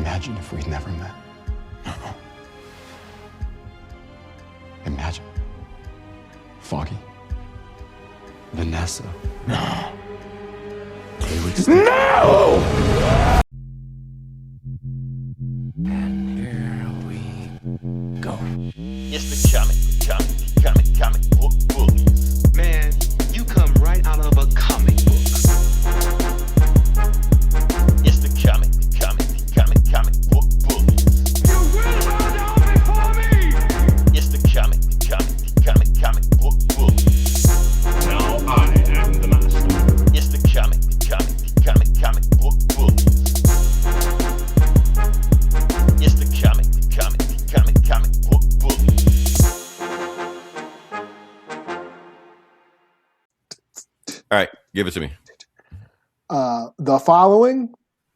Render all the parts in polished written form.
Imagine if we'd never met. No. Imagine. Foggy. Vanessa. No. No! And here we go. It's the comic book bullies. Man, you come right out of a comic book. It's the comic book bullies. You will bow down before me! It's the comic book bullies. Now I am the master. It's the comic book bullies. It's the comic book bullies. All right, give it to me. The following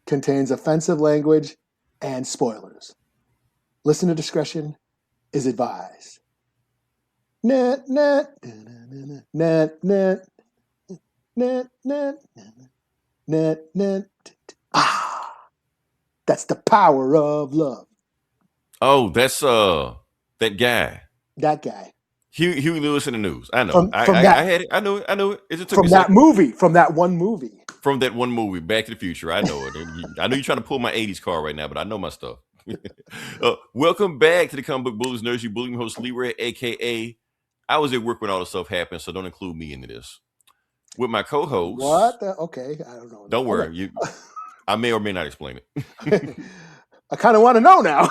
contains offensive language and spoilers. Listener discretion is advised. Net, net, net, net, net, net, net, net. Ah, that's the power of love. Oh, that's that guy. That guy. Huey Lewis in the news. I know. From I that- had it. I knew it. It just took From me a that second. movie, from that one movie. From that one movie, Back to the Future. I know it. I know you're trying to pull my 80s card right now, but I know my stuff. Welcome back to the Comic Book Bullies Nursery. Bullying host Leroy, a.k.a. I was at work when all this stuff happened, so don't include me into this. With my co-host. What? Okay, I don't know. Don't worry. I may or may not explain it. I kind of want to know now.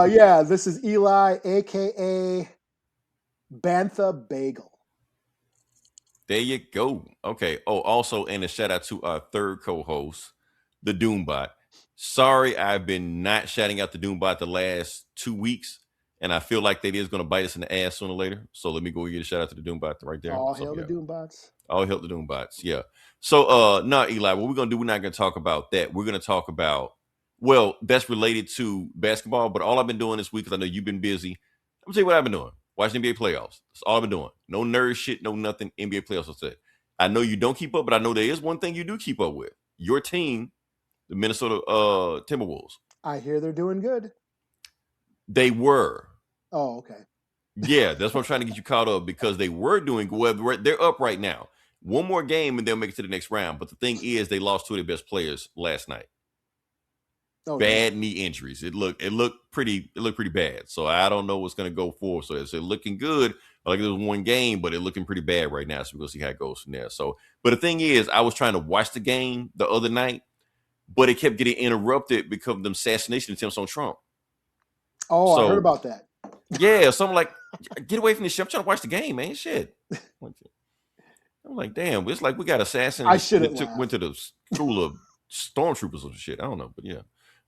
Yeah, this is Eli, a.k.a. Bantha Bagel. There you go. Okay. Oh, also, and a shout out to our third co-host, the Doombot. Sorry, I've been not shouting out the Doombot the last 2 weeks, and I feel like that is going to bite us in the ass sooner or later. So let me go get a shout out to the Doombot right there. All So, hail the yeah. Doombots. All hail the Doombots. Yeah. So, no, Eli, what we're going to do, we're not going to talk about that. We're going to talk about, well, that's related to basketball, but all I've been doing this week, because I know you've been busy. I'm going to tell you what I've been doing. Watching NBA playoffs. That's all I've been doing. No nerd shit, no nothing. NBA playoffs, I said. I know you don't keep up, but I know there is one thing you do keep up with. Your team, the Minnesota Timberwolves. I hear they're doing good. They were. Oh, okay. Yeah, that's what I'm trying to get you caught up, because they were doing well. They're up right now. One more game and they'll make it to the next round. But the thing is, they lost two of their best players last night. Oh, Bad knee injuries. It looked pretty bad. So I don't know what's going to go forward. So it's looking good. Like there was one game, but it's looking pretty bad right now. So we'll see how it goes from there. So, but the thing is, I was trying to watch the game the other night, but it kept getting interrupted because of them assassination attempts on Trump. Oh, So- I heard about that. Yeah, so I'm like, get away from this shit. I'm trying to watch the game, man. Shit. I'm like, damn, it's like we got assassins I shouldn't that laugh. went to the school of stormtroopers or some shit. I don't know, but yeah.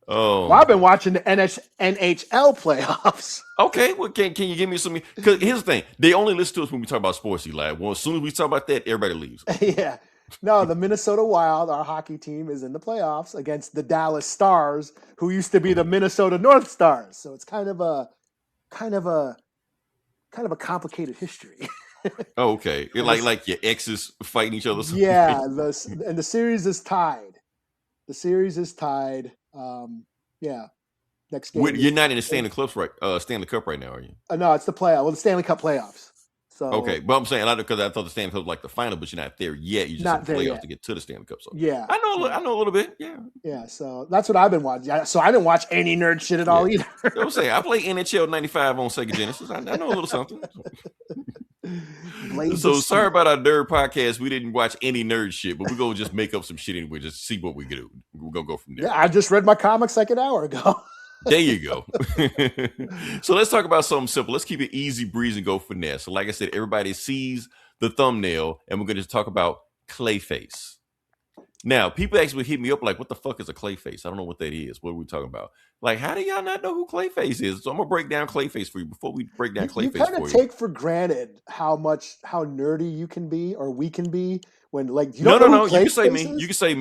Well, I've been watching the NHL playoffs. Okay, well, can you give me some? Because here's the thing: they only listen to us when we talk about sports. Eli, well, as soon as we talk about that, everybody leaves. Yeah. No, the Minnesota Wild, our hockey team, is in the playoffs against the Dallas Stars, who used to be the Minnesota North Stars. So it's kind of a complicated history. Oh, okay, like your exes fighting each other. Yeah, and the series is tied. The series is tied. Yeah, next game. You're not in the Stanley Cup right now, are you? No, it's the playoff. Well, the Stanley Cup playoffs. So Okay, but I'm saying because I thought the Stanley Cup was like the final, but you're not there yet. You just Not in the there playoffs yet. to get to the Stanley Cup. So yeah, I know a little bit. Yeah, yeah. So that's what I've been watching. So I didn't watch any nerd shit at all either. I'm saying I play NHL '95 on Sega Genesis. I know a little something. Blades So of sorry Steel. about our nerd podcast. We didn't watch any nerd shit, but we're gonna just make up some shit anyway, just see what we can do. We're gonna go from there. Yeah, I just read my comics like an hour ago. There you go. So let's talk about something simple. Let's keep it easy breeze and go from there. So like I said, everybody sees the thumbnail, and we're gonna just talk about Clayface. Now, people actually hit me up like, what the fuck is a Clayface? I don't know what that is. What are we talking about? Like, how do y'all not know who Clayface is? So I'm gonna break down Clayface for you before we break down You Clayface kind for of you. take for granted how nerdy you can be, or we can be, when like you No. don't know who You can say me. Clayface is? You can say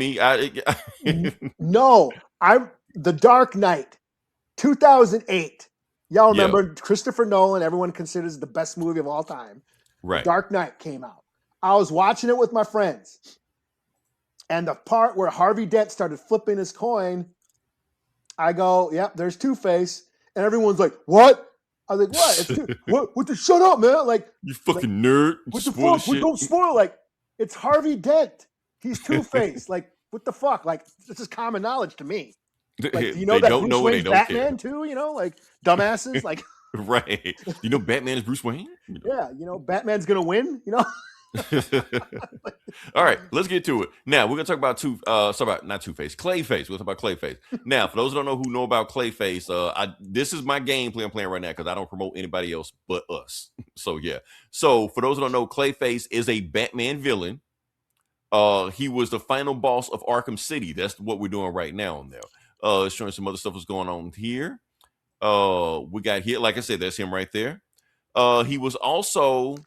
me. No, I'm The Dark Knight, 2008. Y'all Yeah. remember Christopher Nolan? Everyone considers the best movie of all time. Right. Dark Knight came out. I was watching it with my friends, and the part where Harvey Dent started flipping his coin I go, yep, there's Two-Face. And everyone's like, what? I was like, what? It's what the shut up, man. Like, You fucking nerd. what the Spoil fuck? We shit. don't spoil. Like, it's Harvey Dent. He's Two-Face. Like, what the fuck? Like, this is common knowledge to me. Like, do you know They that don't Bruce know, Wayne's they don't Batman care. too? You know, like dumbasses. Like, Right. You know Batman is Bruce Wayne? You know? yeah, you know, Batman's gonna win. You know. All right, let's get to it. Now we're gonna talk about not Two-Face, Clayface. We'll talk about Clayface. Now, for those who don't know about Clayface, this is my gameplay I'm playing right now because I don't promote anybody else but us. So yeah. So for those who don't know, Clayface is a Batman villain. He was the final boss of Arkham City. That's what we're doing right now on there. Showing some other stuff that's going on here. We got here, like I said, that's him right there. He was also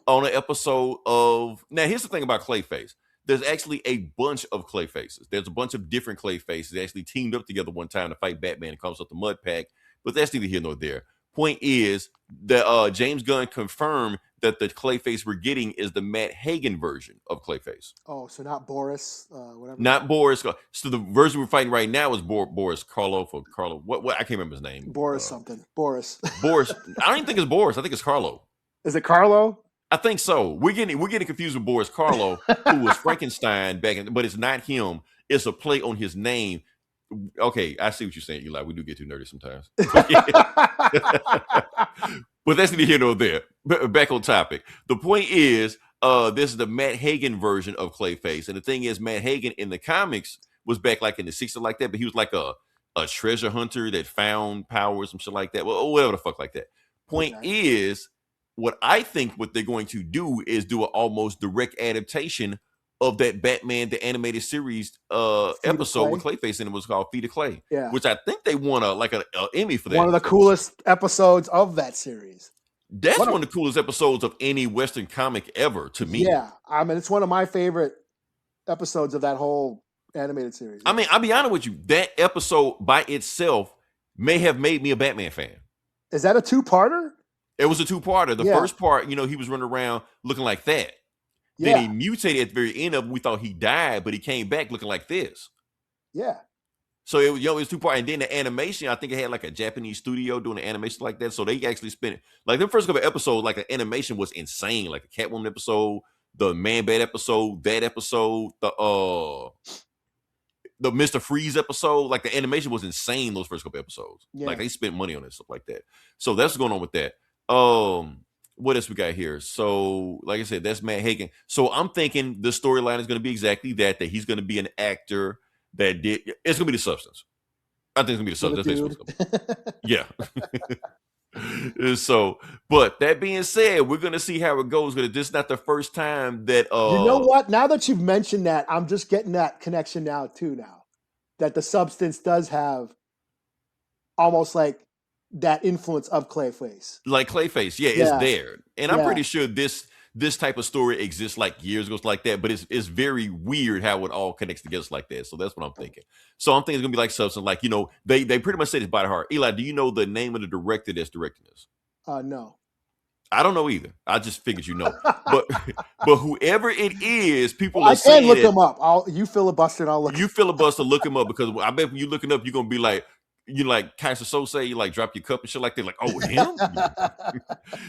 on an episode of. Now, here's the thing about Clayface. There's actually a bunch of Clayfaces. There's a bunch of different Clayfaces. They actually teamed up together one time to fight Batman and comes up the Mud Pack. But that's neither here nor there. Point is that James Gunn confirmed that the Clayface we're getting is the Matt Hagen version of Clayface. Oh, so not Boris, whatever. Not Boris. So the version we're fighting right now is Boris Karloff or Carlo. What? I can't remember his name. Boris something. Boris. Boris. I don't even think it's Boris. I think it's Carlo. Is it Carlo? I think so. We're getting confused with Boris Karloff, who was Frankenstein back in, but it's not him. It's a play on his name. Okay, I see what you're saying, Eli. We do get too nerdy sometimes. But that's neither here nor there. Back on topic. The point is, this is the Matt Hagen version of Clayface. And the thing is, Matt Hagen in the comics was back like in the 60s like that, but he was like a treasure hunter that found powers and shit like that. Well, whatever the fuck like that. Point is, what I think what they're going to do is do an almost direct adaptation of that Batman the animated series episode with Clayface, and it was called Feet of Clay. Yeah. Which I think they won an Emmy for that. One of the coolest episodes of that series. That's one of the coolest episodes of any Western comic ever to me. Yeah. I mean, it's one of my favorite episodes of that whole animated series. I mean, I'll be honest with you, that episode by itself may have made me a Batman fan. Is that a two-parter? It was a two-parter. The first part, he was running around looking like that. Yeah. Then he mutated at the very end of it. We thought he died, but he came back looking like this. Yeah. So it was two-part. And then the animation, I think it had like a Japanese studio doing the animation like that. So they actually spent it. Like the first couple of episodes, like the animation was insane. Like the Catwoman episode, the Man-Bat episode, that episode, the Mr. Freeze episode. Like the animation was insane those first couple of episodes. Yeah. Like they spent money on it, stuff like that. So that's what's going on with that. What else we got here? So, like I said, that's Matt Hagen. So I'm thinking the storyline is going to be exactly that he's going to be an actor that did. It's going to be the substance. I think it's going to be the substance. Yeah. So, but that being said, we're going to see how it goes. Because this is not the first time that. You know what? Now that you've mentioned that, I'm just getting that connection now too. Now that the substance does have almost like that influence of Clayface. Like Clayface, it's there. And I'm pretty sure this type of story exists like years ago like that, but it's very weird how it all connects together like that. So that's what I'm thinking. So I'm thinking it's gonna be like substance, like they pretty much said it's by heart. Eli, do you know the name of the director that's directing this? No. I don't know either. I just figured but whoever it is, people I are saying can look him up. You filibuster and I'll look. You filibuster, look him up, because I bet when you're looking up, you're gonna be like. You like Kaiser Sose, you like drop your cup and shit like that, like, oh, him?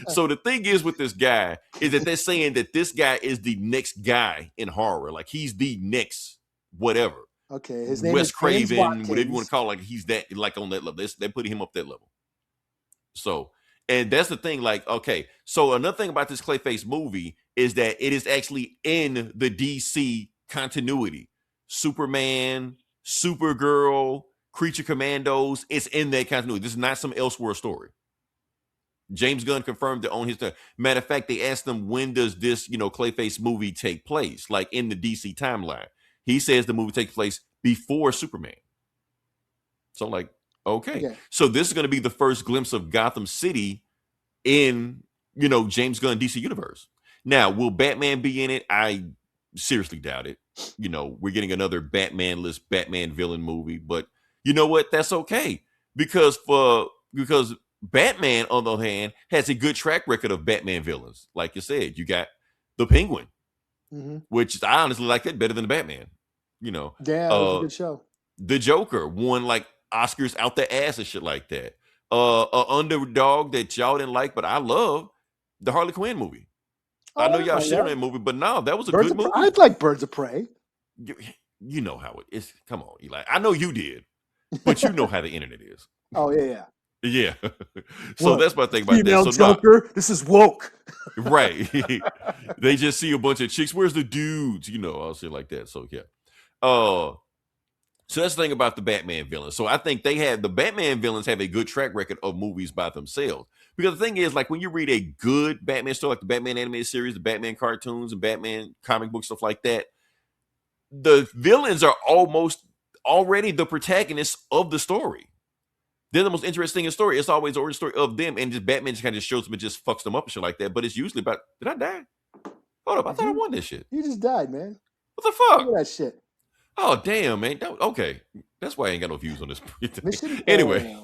So the thing is with this guy is that they're saying that this guy is the next guy in horror. Like he's the next whatever. Okay. His name Wes is Craven, Watkins. whatever you want to call it, like he's that like on that level. They're putting him up that level. So, and that's the thing, like, okay. So another thing about this Clayface movie is that it is actually in the DC continuity. Superman, Supergirl, Creature Commandos, it's in that continuity. This is not some elsewhere story. James Gunn confirmed it on his matter of fact, they asked him, when does this, Clayface movie take place? Like in the DC timeline. He says the movie takes place before Superman. So like, okay. So this is going to be the first glimpse of Gotham City in, James Gunn DC universe. Now, will Batman be in it? I seriously doubt it. We're getting another Batman-less Batman villain movie, but you know what? That's okay. Because Batman, on the other hand, has a good track record of Batman villains. Like you said, you got the Penguin, which I honestly like that better than the Batman. Yeah, it was a good show. The Joker won like Oscars out the ass and shit like that. A underdog that y'all didn't like, but I love the Harley Quinn movie. I know y'all shit on that movie, but no, that was a good movie. I like Birds of Prey. You know how it is. Come on, Eli. I know you did, but you know how the internet is. Oh yeah. Yeah. So that's my thing about Female that. So Joker, this is woke. Right. They just see a bunch of chicks. Where's the dudes? All shit like that. So yeah. So that's the thing about the Batman villains. So I think the Batman villains have a good track record of movies by themselves. Because the thing is, like when you read a good Batman story, like the Batman animated series, the Batman cartoons, and Batman comic books, stuff like that, the villains are almost already the protagonists of the story. They're the most interesting in the story. It's always the origin story of them, and just Batman just kind of shows them and just fucks them up and shit like that. But it's usually about, did I die? Hold up, I thought I won this shit. You just died, man. What the fuck? Look at that shit. Oh, damn, man. Okay. That's why I ain't got no views on this. Anyway,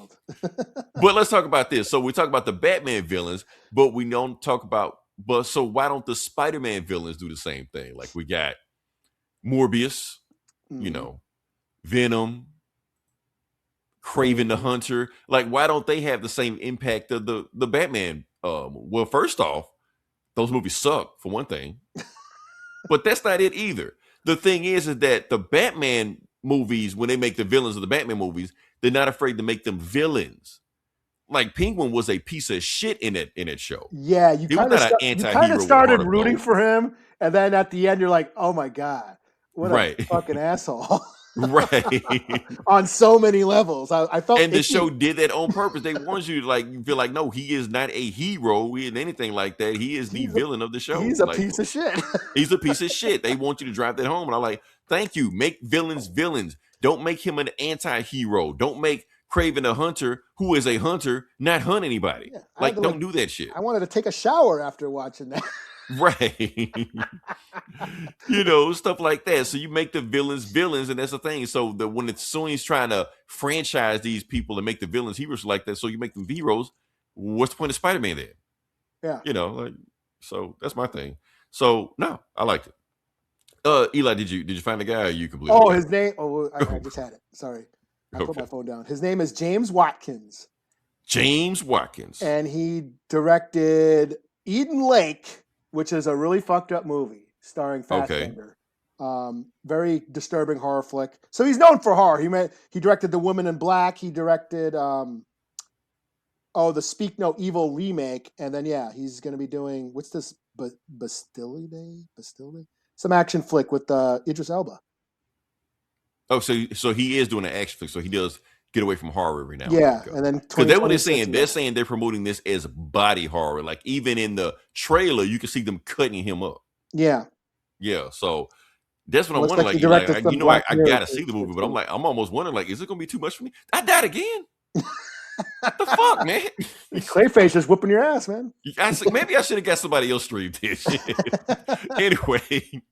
but let's talk about this. So we talk about the Batman villains, but we don't talk about, so why don't the Spider-Man villains do the same thing? Like we got Morbius, Venom, Kraven the Hunter. Like, why don't they have the same impact of the Batman? Well, first off, those movies suck, for one thing. But that's not it either. The thing is that the Batman movies, when they make the villains of the Batman movies, they're not afraid to make them villains. Like Penguin was a piece of shit in that show. Yeah, you kind of started rooting for him, and then at the end you're like, oh my god, what a fucking asshole. Right. On so many levels. I felt, and the show did that on purpose. They want you to feel like, no, he is not a hero in anything like that. He is the villain of the show. He's a piece of shit. He's a piece of shit. They want you to drive that home. And I'm like, thank you. Make villains villains. Don't make him an anti-hero. Don't make Kraven a hunter who is a hunter, not hunt anybody. Yeah, don't do that shit. I wanted to take a shower after watching that. Right. Stuff like that. So you make the villains, and that's the thing. So when Sony's trying to franchise these people and make the villains heroes like that, so you make them heroes, what's the point of Spider-Man then? Yeah. So that's my thing. So no, I liked it. Eli, did you find the guy or you completely? Oh, his name. Oh, I just had it. Sorry. I put my phone down. His name is James Watkins. James Watkins. And he directed Eden Lake, which is a really fucked up movie starring Fassbender. Very disturbing horror flick. So he's known for horror. He directed The Woman in Black. He directed the Speak No Evil remake. And then, he's going to be doing, what's this? Bastille Day? Some action flick with Idris Elba. Oh, so he is doing an action flick. So he does get away from horror every now and then. And then because that's what they're saying. They're saying they're promoting this as body horror. Like even in the trailer, you can see them cutting him up. Yeah. Yeah. So that's what I'm wondering. I gotta see the movie, but I'm almost wondering, is it gonna be too much for me? I died again. The fuck, man? Clayface is whooping your ass, man. Maybe I should have got somebody else stream this shit. Anyway,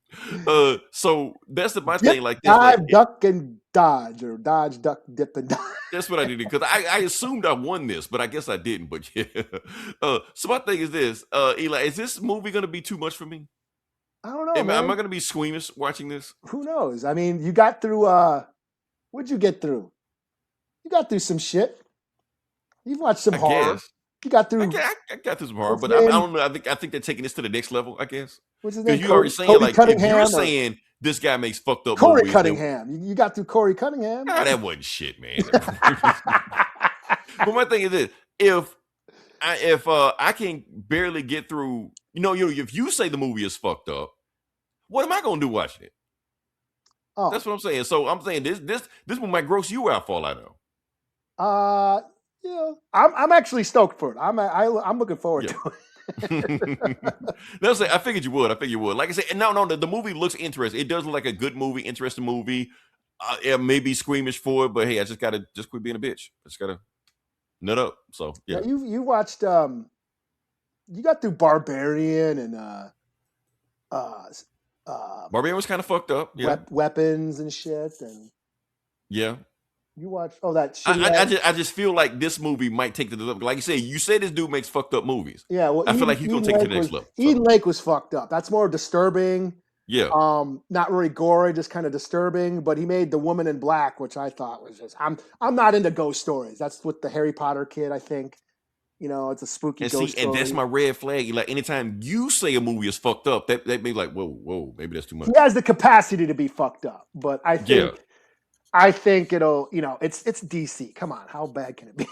so that's my thing. Like this, dive, duck, and dodge, or dodge, duck, dip, and dodge. That's what I did because I assumed I won this, but I guess I didn't. But yeah. So my thing is this, Eli, is this movie gonna be too much for me? I don't know. Am I gonna be squeamish watching this? Who knows? I mean, you got through. What'd you get through? You got through some shit. You've watched some horror. Guess. You got through. I got through some horror, but I don't know. I think they're taking this to the next level. I guess what's his name? Because you already saying if you're saying this guy makes fucked up Corey movies, Cunningham. You got through Corey Cunningham. Nah, that wasn't shit, man. But my thing is this: if I can barely get through, if you say the movie is fucked up, what am I gonna do watching it? Oh. That's what I'm saying. So I'm saying this one might gross you out for all I know. Yeah, I'm actually stoked for it. I'm looking forward to it. That's I figured you would. Like I said, no, the movie looks interesting. It does look like a good movie, interesting movie. It may be squeamish for it, but hey, I just gotta quit being a bitch. I just gotta nut up. So yeah. Now, you watched you got through Barbarian and Barbarian was kind of fucked up. Yeah. Weapons and shit and yeah. You watch that shit. I just feel like this movie might take the level. Like you said, this dude makes fucked up movies. Yeah, well, I feel like he's gonna take it to the next level. Eden Lake was fucked up. That's more disturbing. Yeah. Not really gory, just kind of disturbing. But he made The Woman in Black, which I thought was just. I'm not into ghost stories. That's with the Harry Potter kid, I think. It's a spooky And ghost see, and story. that's my red flag. Like anytime you say a movie is fucked up, that may be like, whoa, maybe that's too much. He has the capacity to be fucked up, but I think it'll. It's DC. Come on, how bad can it be?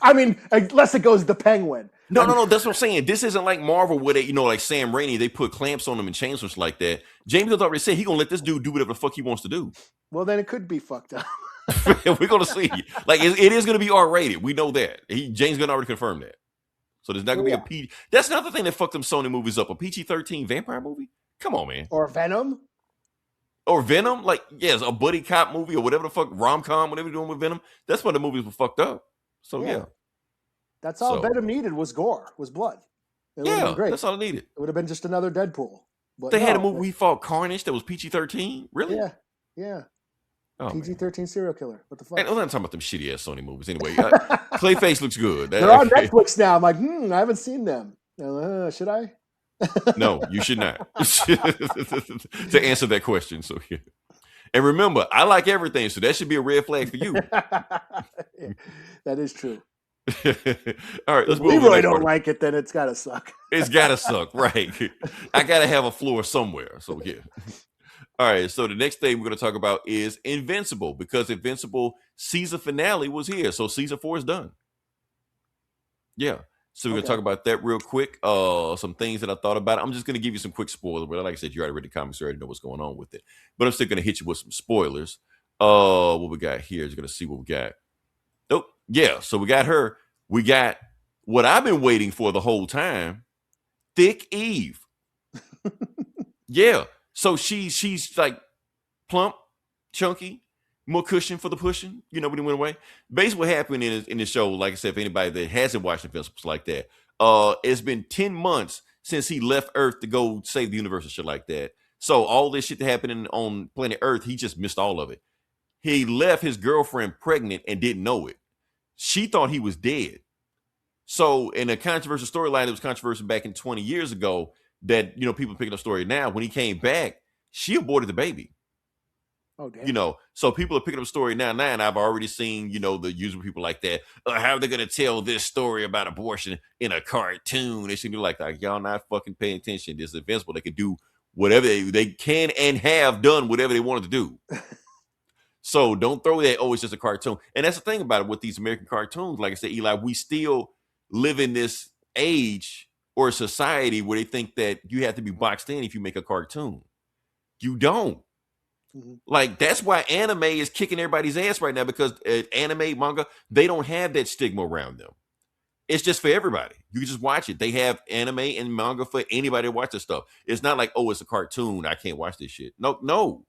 I mean, unless it goes the Penguin. No. That's what I'm saying. This isn't like Marvel where they, like Sam Raimi, they put clamps on him and chains or like that. James Gunn's already said he gonna let this dude do whatever the fuck he wants to do. Well, then it could be fucked up. We're gonna see. Like it is gonna be R-rated. We know that. James Gunn already confirmed that. So there's not gonna be a PG. That's another thing that fucked them Sony movies up. A PG-13 vampire movie? Come on, man. Or Venom? Or Venom? Like, yes, a buddy cop movie or whatever the fuck, rom-com, whatever you're doing with Venom. That's why the movies were fucked up. So yeah. That's all Venom needed was gore, was blood. Yeah, that's all it needed. It would have been just another Deadpool. But they had a movie we fought Carnage that was PG-13? Really? Yeah. Oh, PG-13 serial killer. What the fuck? And I'm not talking about them shitty ass Sony movies. Anyway, Clayface looks good. They're on Netflix now. I'm like, I haven't seen them. Should I? No, you should not. To answer that question. So yeah. And remember, I like everything, so that should be a red flag for you. That is true. All right, let's move on. If Leroy don't like it, then it's gotta suck. It's gotta suck, right? I gotta have a floor somewhere. So yeah. All right, so the next thing we're going to talk about is Invincible, because Invincible season finale was here. So season 4 is done. Yeah. So we're going to talk about that real quick. Some things that I thought about. I'm just going to give you some quick spoilers. But like I said, you already read the comics, you already know what's going on with it. But I'm still going to hit you with some spoilers. What we got here is going to see what we got. Oh, yeah. So we got her. We got what I've been waiting for the whole time. Thick Eve. Yeah. So she's like plump, chunky, more cushion for the pushing, when he went away. Basically what happened in the show, like I said, if anybody that hasn't watched Invincible like that, it's been 10 months since he left Earth to go save the universe and shit like that. So all this shit that happened on planet Earth, he just missed all of it. He left his girlfriend pregnant and didn't know it. She thought he was dead. So in a controversial storyline that was controversial back in 20 years ago, that people picking up story now, when he came back, she aborted the baby. Oh damn. So people are picking up story now, and I've already seen the usual people like that. How are they going to tell this story about abortion in a cartoon? They should be like y'all not fucking paying attention. This is Invincible. They can do whatever they can and have done whatever they wanted to do. So don't throw that, it's just a cartoon. And that's the thing about it with these American cartoons. Like I said, Eli, we still live in this age or a society where they think that you have to be boxed in if you make a cartoon. You don't. Mm-hmm. Like, that's why anime is kicking everybody's ass right now, because anime, manga, they don't have that stigma around them. It's just for everybody. You can just watch it. They have anime and manga for anybody to watch this stuff. It's not like, it's a cartoon, I can't watch this shit. No.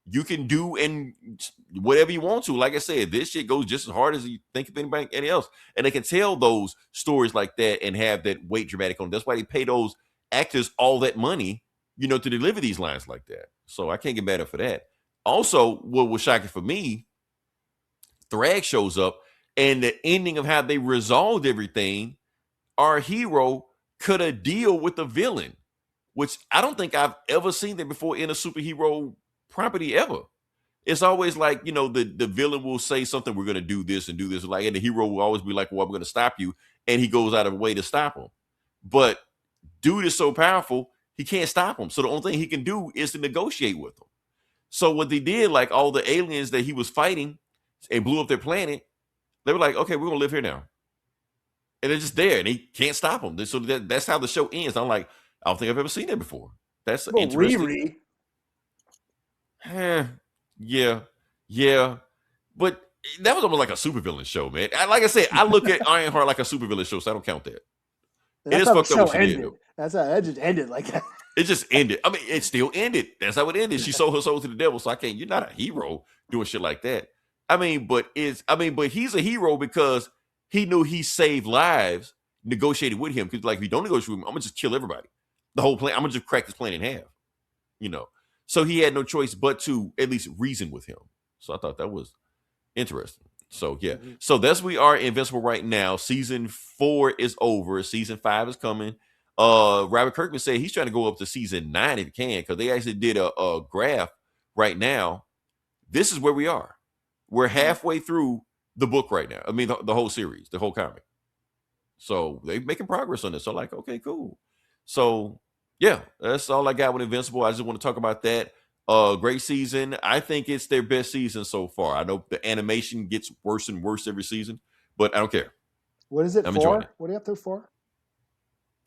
You can do and whatever you want to. Like I said, this shit goes just as hard as you think of anybody else. And they can tell those stories like that and have that weight dramatic on. That's why they pay those actors all that money, to deliver these lines like that. So I can't get mad at for that. Also, what was shocking for me, Thrag shows up, and the ending of how they resolved everything, our hero cut a deal with the villain, which I don't think I've ever seen that before in a superhero property ever. It's always like, the villain will say something, we're going to do this and do this, like, and the hero will always be like, well, I'm going to stop you, and he goes out of the way to stop him. But dude is so powerful, he can't stop him. So the only thing he can do is to negotiate with him. So what they did, like all the aliens that he was fighting and blew up their planet, they were like, okay, we're going to live here now. And they're just there, and he can't stop them. So that's how the show ends. I'm like, I don't think I've ever seen that before. That's interesting. Yeah. But that was almost like a supervillain show, man. Like I said, I look at Ironheart like a supervillain show, so I don't count that. It is fucked up. That's how it just ended like that. It just ended. I mean, it still ended. That's how it ended. She sold her soul to the devil, so I can't. You're not a hero doing shit like that. But he's a hero because he knew he saved lives, negotiated with him. Because like, if you don't negotiate with him, I'm gonna just kill everybody. The whole planet. I'm gonna just crack this planet in half. So he had no choice but to at least reason with him. So I thought that was interesting. So yeah. So that's we are Invincible right now. Season 4 is over. Season 5 is coming. Robert Kirkman said he's trying to go up to season 9 if he can, because they actually did a graph right now. This is where we are. We're halfway through the book right now. I mean, the whole series, the whole comic. So they're making progress on this. So like, okay, cool. So yeah, that's all I got with Invincible. I just want to talk about that. Great season. I think it's their best season so far. I know the animation gets worse and worse every season, but I don't care. What is it? I'm 4? enjoying it. What are you up to? 4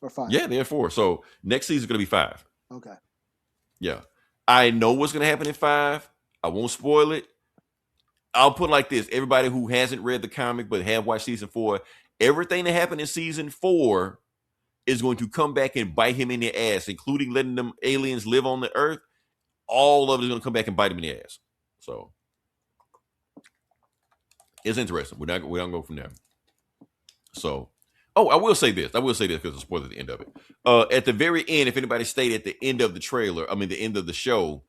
or 5? Yeah, they're 4. So next season is going to be 5. Okay. Yeah. I know what's going to happen in 5. I won't spoil it. I'll put it like this. Everybody who hasn't read the comic but have watched season 4, everything that happened in season 4 is going to come back and bite him in the ass, including letting them aliens live on the earth. All of it is going to come back and bite him in the ass. So it's interesting. We're not going to go from there. So, I will say this because I'll spoil at the end of it. At the very end, if anybody stayed at the end of the trailer, the end of the show,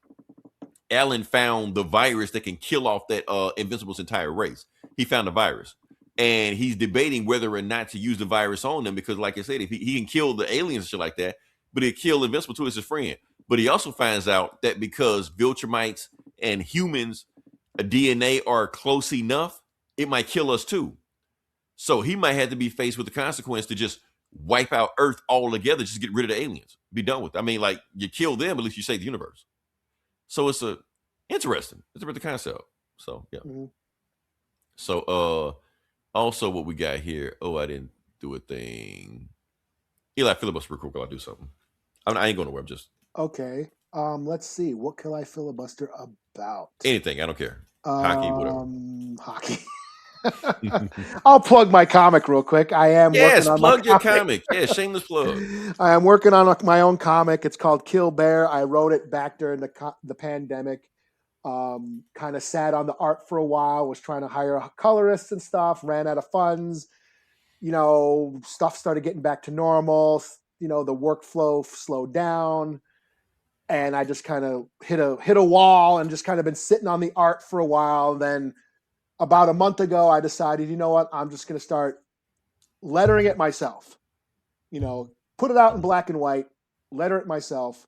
Alan found the virus that can kill off that Invincible's entire race. He found the virus. And he's debating whether or not to use the virus on them because, like I said, if he can kill the aliens and shit like that, but he'll kill Invincible too as his friend. But he also finds out that because Viltrumites and humans' DNA are close enough, it might kill us too. So he might have to be faced with the consequence to just wipe out Earth altogether, just get rid of the aliens, be done with it. I mean, like, you kill them, at least you save the universe. So it's interesting. It's about the concept. So yeah. Mm-hmm. So also what we got here. Oh, I didn't do a thing. Eli, filibuster real quick. I'll do something. I ain't going nowhere. I'm just Okay. Let's see. What can I filibuster about? anything. I don't care. Hockey, whatever. Hockey. I'll plug my comic real quick. I am yes, working on plug my your comic. Yeah, shameless plug. I am working on my own comic. It's called Kill Bear. I wrote it back during the pandemic. Kind of sat on the art for a while. Was trying to hire colorists and stuff. Ran out of funds. Stuff started getting back to normal. The workflow slowed down. And I just kind of hit a wall and just kind of been sitting on the art for a while. Then about a month ago, I decided, you know what? I'm just going to start lettering it myself. Put it out in black and white, letter it myself.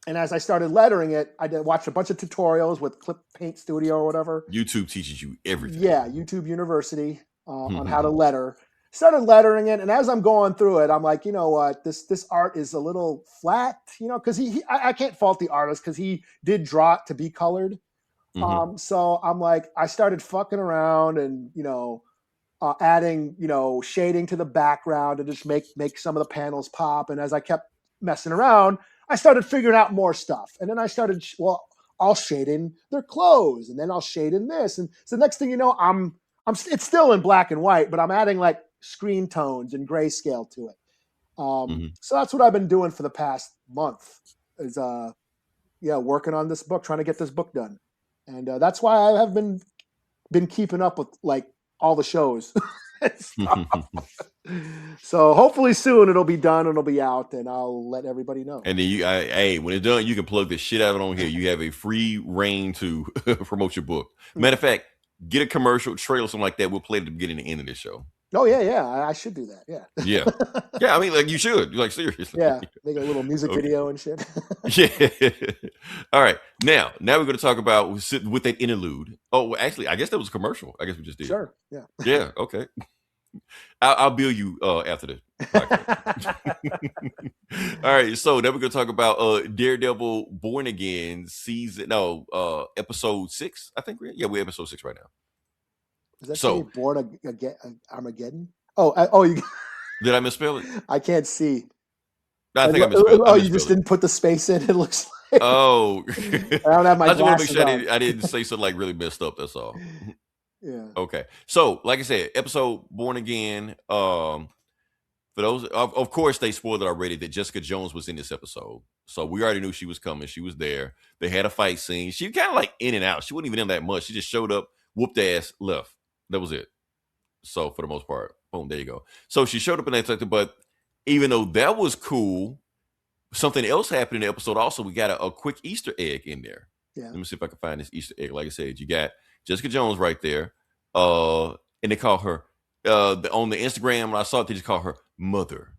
And as I started lettering it, I watched a bunch of tutorials with Clip Paint Studio or whatever. YouTube teaches you everything. Yeah, YouTube University on how to letter. Started lettering it, and as I'm going through it, I'm like, you know what, this art is a little flat, because I can't fault the artist because he did draw it to be colored. So I'm like, I started fucking around and adding shading to the background to just make some of the panels pop. And as I kept messing around, I started figuring out more stuff, and then I started I'll shade in their clothes, and then I'll shade in this, and so next thing you know, it's still in black and white, but I'm adding like screen tones and grayscale to it. So that's what I've been doing for the past month is, working on this book, trying to get this book done. And that's why I have been keeping up with like all the shows. So hopefully soon it'll be done and it'll be out and I'll let everybody know. And then when it's done, you can plug the shit out of it on here. You have a free reign to promote your book. Matter of fact, get a commercial trailer, something like that. We'll play at the beginning and end of this show. Oh yeah. I should do that. Yeah. Yeah. I mean, like you should. Like seriously. Yeah. Make a little music video and shit. Yeah. All right. Now we're going to talk about with that interlude. Oh, actually, I guess that was a commercial. I guess we just did. Sure. Yeah. Yeah. Okay. I'll bill you after this. All right. So then we're going to talk about Daredevil Born Again episode 6. I think we're episode 6 right now. Is that Born Again Armageddon? You did I misspell it? I can't see. I think I misspelled it. You just didn't put the space in. It looks like. Oh, I don't have my I just want to glasses make sure on. I didn't say something like really messed up. That's all. Yeah. Okay. So, like I said, episode Born Again. For those, of course, they spoiled it already that Jessica Jones was in this episode. So we already knew she was coming. She was there. They had a fight scene. She kind of like in and out. She wasn't even in that much. She just showed up, whooped ass, left. That was it. So for the most part, boom, there you go. So she showed up in that sector, but even though that was cool, something else happened in the episode. Also, we got a quick Easter egg in there. Yeah. Let me see if I can find this Easter egg. Like I said, you got Jessica Jones right there. And they call her on the Instagram when I saw it, they just call her Mother.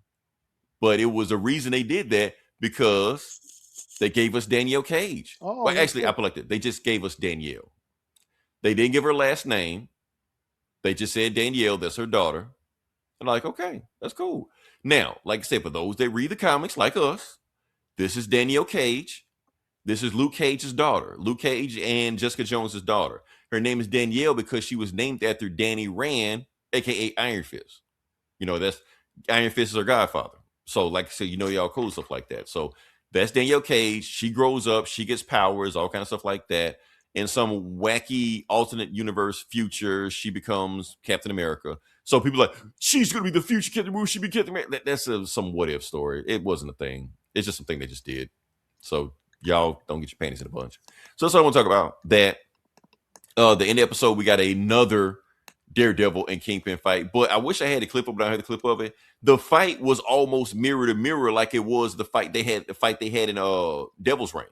But it was a reason they did that because they gave us Danielle Cage. Oh, But that's actually, cool. I put it like that. They just gave us Danielle. They didn't give her last name. They just said Danielle. That's her daughter. And like, okay, that's cool. Now, like I said, for those that read the comics like us, this is Danielle Cage. This is Luke Cage's daughter. Luke Cage and Jessica Jones's daughter. Her name is Danielle because she was named after Danny Rand, aka Iron Fist. You know, that's Iron Fist is her godfather. So, like I said, you know, y'all cool stuff like that. So that's Danielle Cage. She grows up, she gets powers, all kind of stuff like that. In some wacky alternate universe future, she becomes Captain America. So people are like, she's gonna be the future Captain America. She be Captain America. That's some what if story. It wasn't a thing. It's just something they just did. So y'all don't get your panties in a bunch. So that's what I want to talk about. That the end of the episode, we got another Daredevil and Kingpin fight. But I wish I had the clip of it, but I don't have the clip of it. The fight was almost mirror to mirror, like it was the fight they had in Devil's Reign.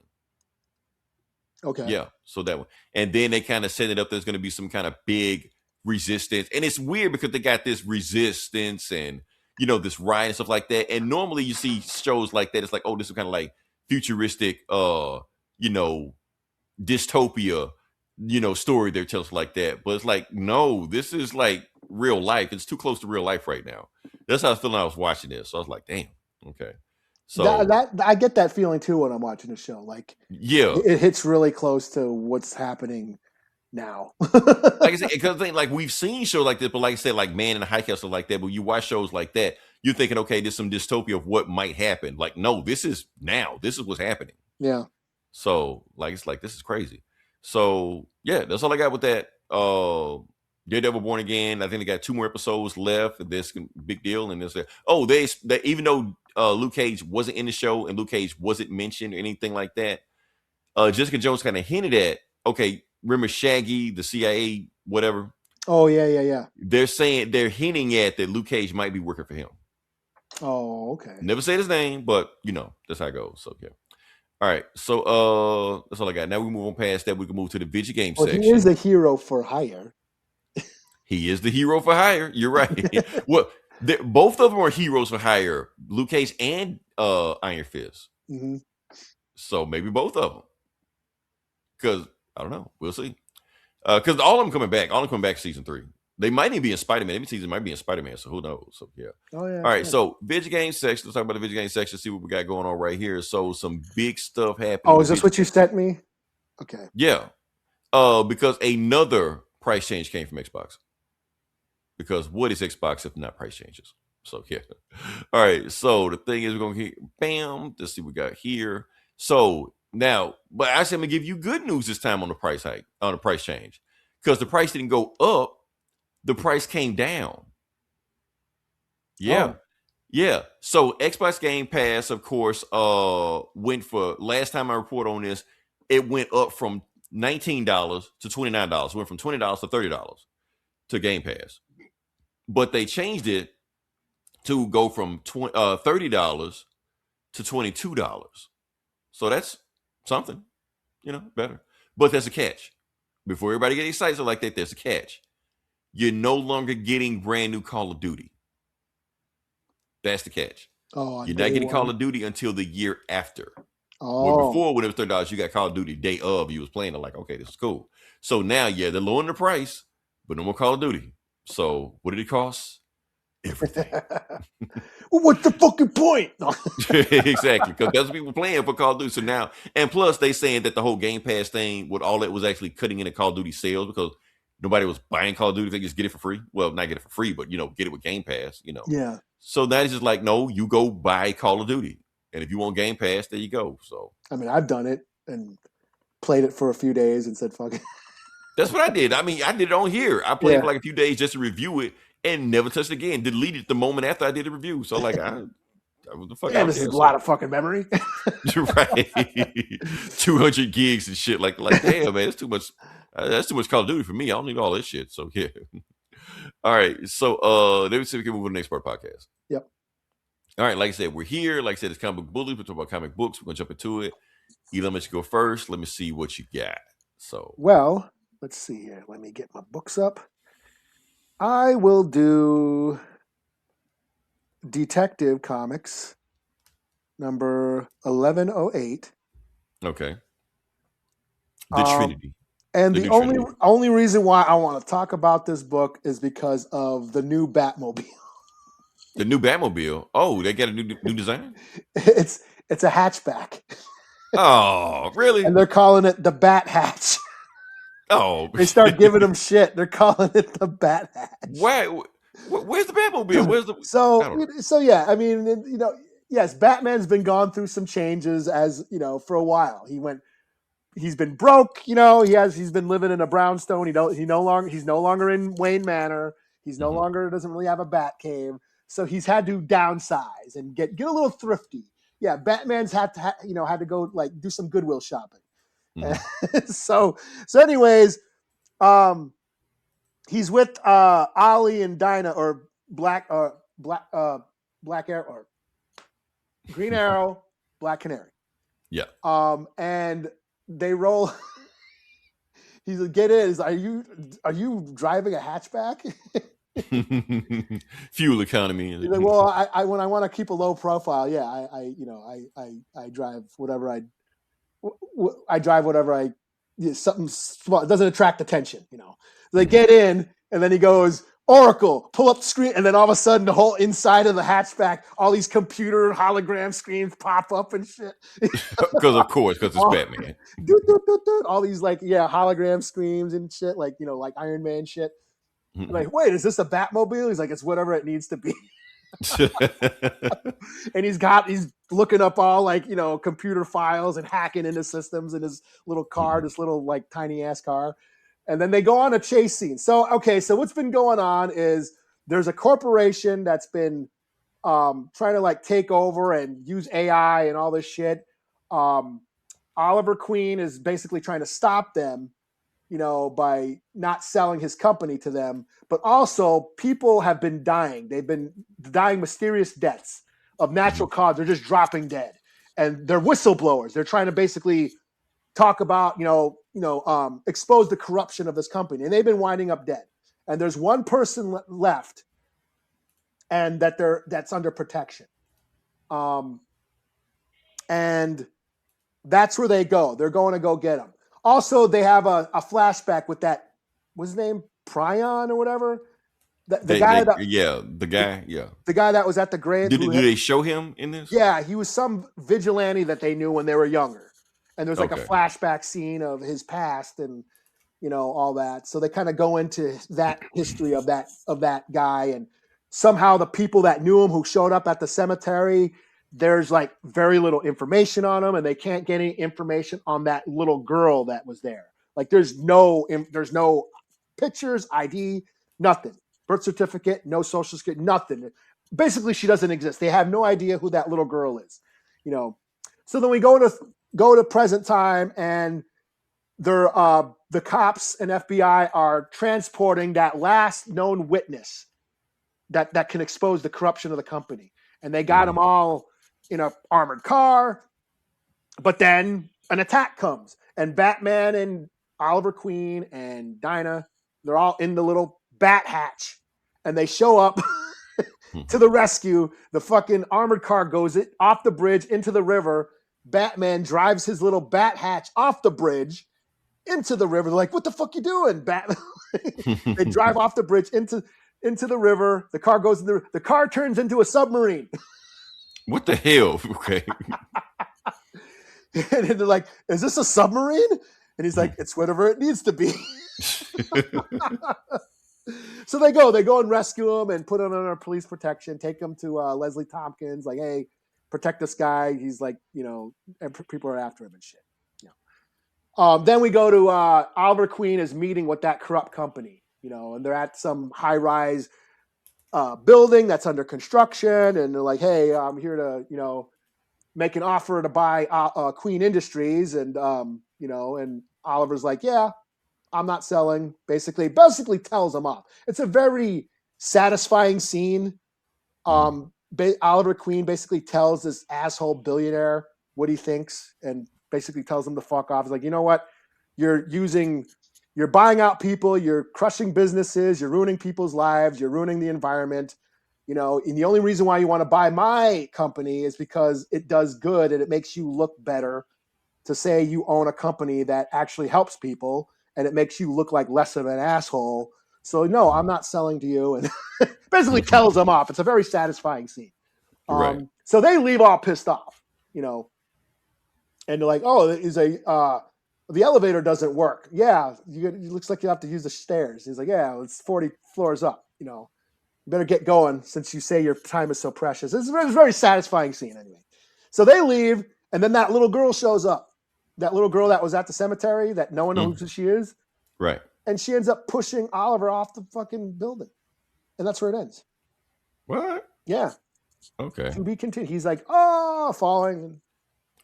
Okay. Yeah. So that one. And then they kind of set it up there's gonna be some kind of big resistance. And it's weird because they got this resistance and you know, this riot and stuff like that. And normally you see shows like that, it's like, oh, this is kind of like futuristic you know, dystopia, you know, story they're telling us like that. But it's like, no, this is like real life. It's too close to real life right now. That's how I was feeling when I was watching this. So I was like, damn, okay. So that I get that feeling too when I'm watching the show. Like, yeah, it hits really close to what's happening now. like I said, because like we've seen shows like this, but like I said, like Man in the High Castle like that. But you watch shows like that, you're thinking, okay, there's some dystopia of what might happen. Like, no, this is now. This is what's happening. Yeah. So like it's like this is crazy. So yeah, that's all I got with that. Daredevil Born Again. I think they got 2 more episodes left. This big deal. And this they even though Luke Cage wasn't in the show and Luke Cage wasn't mentioned or anything like that, Jessica Jones kind of hinted at, okay, remember Shaggy, the CIA, whatever. Oh yeah. They're hinting at that Luke Cage might be working for him. Oh, okay. Never said his name, but you know, that's how it goes. So yeah. All right, so that's all I got. Now we move on past that. We can move to the video game section. He is a hero for hire. He is the hero for hire. You're right. Well, both of them are heroes for hire. Luke Cage and Iron Fist. Mm-hmm. So maybe both of them. Because I don't know. We'll see. Because all of them coming back. All of them coming back season 3. They might even be in Spider-Man. Every season might be in Spider-Man. So who knows? So yeah. Oh yeah. All right. So video game section. Let's talk about the video game section. See what we got going on right here. So some big stuff happening. Oh, is this what you sent me? Okay. Yeah. Because another price change came from Xbox. Because what is Xbox if not price changes? So yeah. All right. So the thing is, we're gonna hit bam. Let's see what we got here. So now, but actually, I'm gonna give you good news this time on the price hike, on the price change, because the price didn't go up. The price came down. Yeah. Oh. Yeah. So Xbox Game Pass, of course, went for last time I report on this, it went up from $19 to $29. It went from $20 to $30 to Game Pass. But they changed it to go from $30 to $22. So that's something, you know, better. But there's a catch. Before everybody get excited like that, there's a catch. You're no longer getting brand new Call of Duty. That's the catch. Oh, you're not getting Call of Duty until the year after. Oh. Well, before, when it was $30, you got Call of Duty day of. You was playing it like, okay, this is cool. So now, yeah, they're lowering the price, but no more Call of Duty. So what did it cost? Everything. What's the fucking point? Exactly, because that's what people playing for Call of Duty. So now, and plus they saying that the whole Game Pass thing, with all that was actually cutting into Call of Duty sales because nobody was buying Call of Duty. They just get it for free. Well, not get it for free, but you know, get it with Game Pass. You know. Yeah. So that is just like, no, you go buy Call of Duty, and if you want Game Pass, there you go. So I mean, I've done it and played it for a few days and said, "Fuck it." That's what I did. I mean, I did it on here. I played it for like a few days just to review it and never touched it again. Deleted it the moment after I did the review. So like, what the fuck? Yeah, this is a lot of fucking memory. Right. 200 gigs and shit. Like, damn, man, that's too much. That's too much Call of Duty for me. I don't need all this shit. So yeah. All right. So let me see if we can move to the next part of the podcast. Yep. All right. Like I said, we're here. Like I said, it's Comic Book Bullies. We're talking about comic books. We're gonna jump into it. Elon, let you go first. Let me see what you got. So well, let's see here. Let me get my books up. I will do Detective Comics number 1108. Okay. The Trinity. And The the new Trinity. only reason why I want to talk about this book is because of the new Batmobile. The new Batmobile. Oh, they got a new design? It's a hatchback. Oh, really? And they're calling it the Bat Hatch. Oh. They start giving them shit. They're calling it the Bat Hatch. Why? Where's the Batmobile? Where's the? So yeah, I mean, yes, Batman's been gone through some changes as for a while. He's been broke. He's been living in a brownstone. He's no longer in Wayne Manor. He's no longer doesn't really have a bat cave. So he's had to downsize and get a little thrifty. Yeah, Batman's had to go like do some Goodwill shopping. So anyways, he's with Ollie and Dinah or Black Arrow or Green Arrow, Black Canary. Yeah. And they roll. He's like, get in. He's like, are you driving a hatchback? Fuel economy. He's like, well, I when I want to keep a low profile, yeah, I drive whatever I drive whatever something small. It doesn't attract attention, They get in, and then he goes, Oracle, pull up the screen, and then all of a sudden the whole inside of the hatchback, all these computer hologram screens pop up and shit. Because it's Batman. All these hologram screens and shit, like Iron Man shit. Like, wait, is this a Batmobile? He's like, it's whatever it needs to be. And he's looking up all computer files and hacking into systems in his little car, this little tiny ass car. And then they go on a chase scene. So what's been going on is there's a corporation that's been trying to take over and use AI and all this shit. Oliver Queen is basically trying to stop them, by not selling his company to them. But also people have been dying. They've been dying mysterious deaths of natural cause. They're just dropping dead. And they're whistleblowers. They're trying to basically talk about, expose the corruption of this company. And they've been winding up dead. And there's one person left and that's under protection. And that's where they go. They're going to go get him. Also, they have a flashback with that, what's his name? Prion or whatever? The guy that was at the grave. Do they show him in this? Yeah, he was some vigilante that they knew when they were younger. And there's a flashback scene of his past and, all that. So they kind of go into that history of that guy. And somehow the people that knew him who showed up at the cemetery, there's very little information on him, and they can't get any information on that little girl that was there. There's no pictures, ID, nothing. Birth certificate, no social security, nothing. Basically, she doesn't exist. They have no idea who that little girl is. So then we go to present time, and they're the cops and FBI are transporting that last known witness that can expose the corruption of the company. And they got them all in an armored car, but then an attack comes, and Batman and Oliver Queen and Dinah, they're all in the little bat hatch, and they show up to the rescue. The fucking armored car goes off the bridge into the river. Batman drives his little bat hatch off the bridge into the river. They're like, what the fuck you doing, Batman? They drive off the bridge into the river. The car goes in the car turns into a submarine. What the hell? Okay. And they're like, is this a submarine? And he's like, it's whatever it needs to be. So they go and rescue him and put him under police protection, take him to Leslie Tompkins, like, hey, protect this guy. He's like, and people are after him and shit. Then we go to Oliver Queen is meeting with that corrupt company, and they're at some high-rise building that's under construction, and they're like, hey, I'm here to, make an offer to buy Queen Industries, and, and Oliver's like, yeah, I'm not selling, basically tells him off. It's a very satisfying scene. Oliver Queen basically tells this asshole billionaire what he thinks and basically tells him to fuck off. He's like, you know what? You're buying out people, you're crushing businesses, you're ruining people's lives, you're ruining the environment. And the only reason why you want to buy my company is because it does good and it makes you look better to say you own a company that actually helps people, and it makes you look like less of an asshole. So no, I'm not selling to you, and basically tells them off. It's a very satisfying scene. Right. So they leave all pissed off, and they're like, "Oh, the elevator doesn't work. Yeah, it looks like you have to use the stairs." He's like, "Yeah, it's 40 floors up. You better get going since you say your time is so precious." It's a very satisfying scene anyway. So they leave, and then that little girl shows up. That little girl that was at the cemetery that no one knows who she is. Right. And she ends up pushing Oliver off the fucking building. And that's where it ends. What? Yeah. Okay. To be continued. He's like, falling.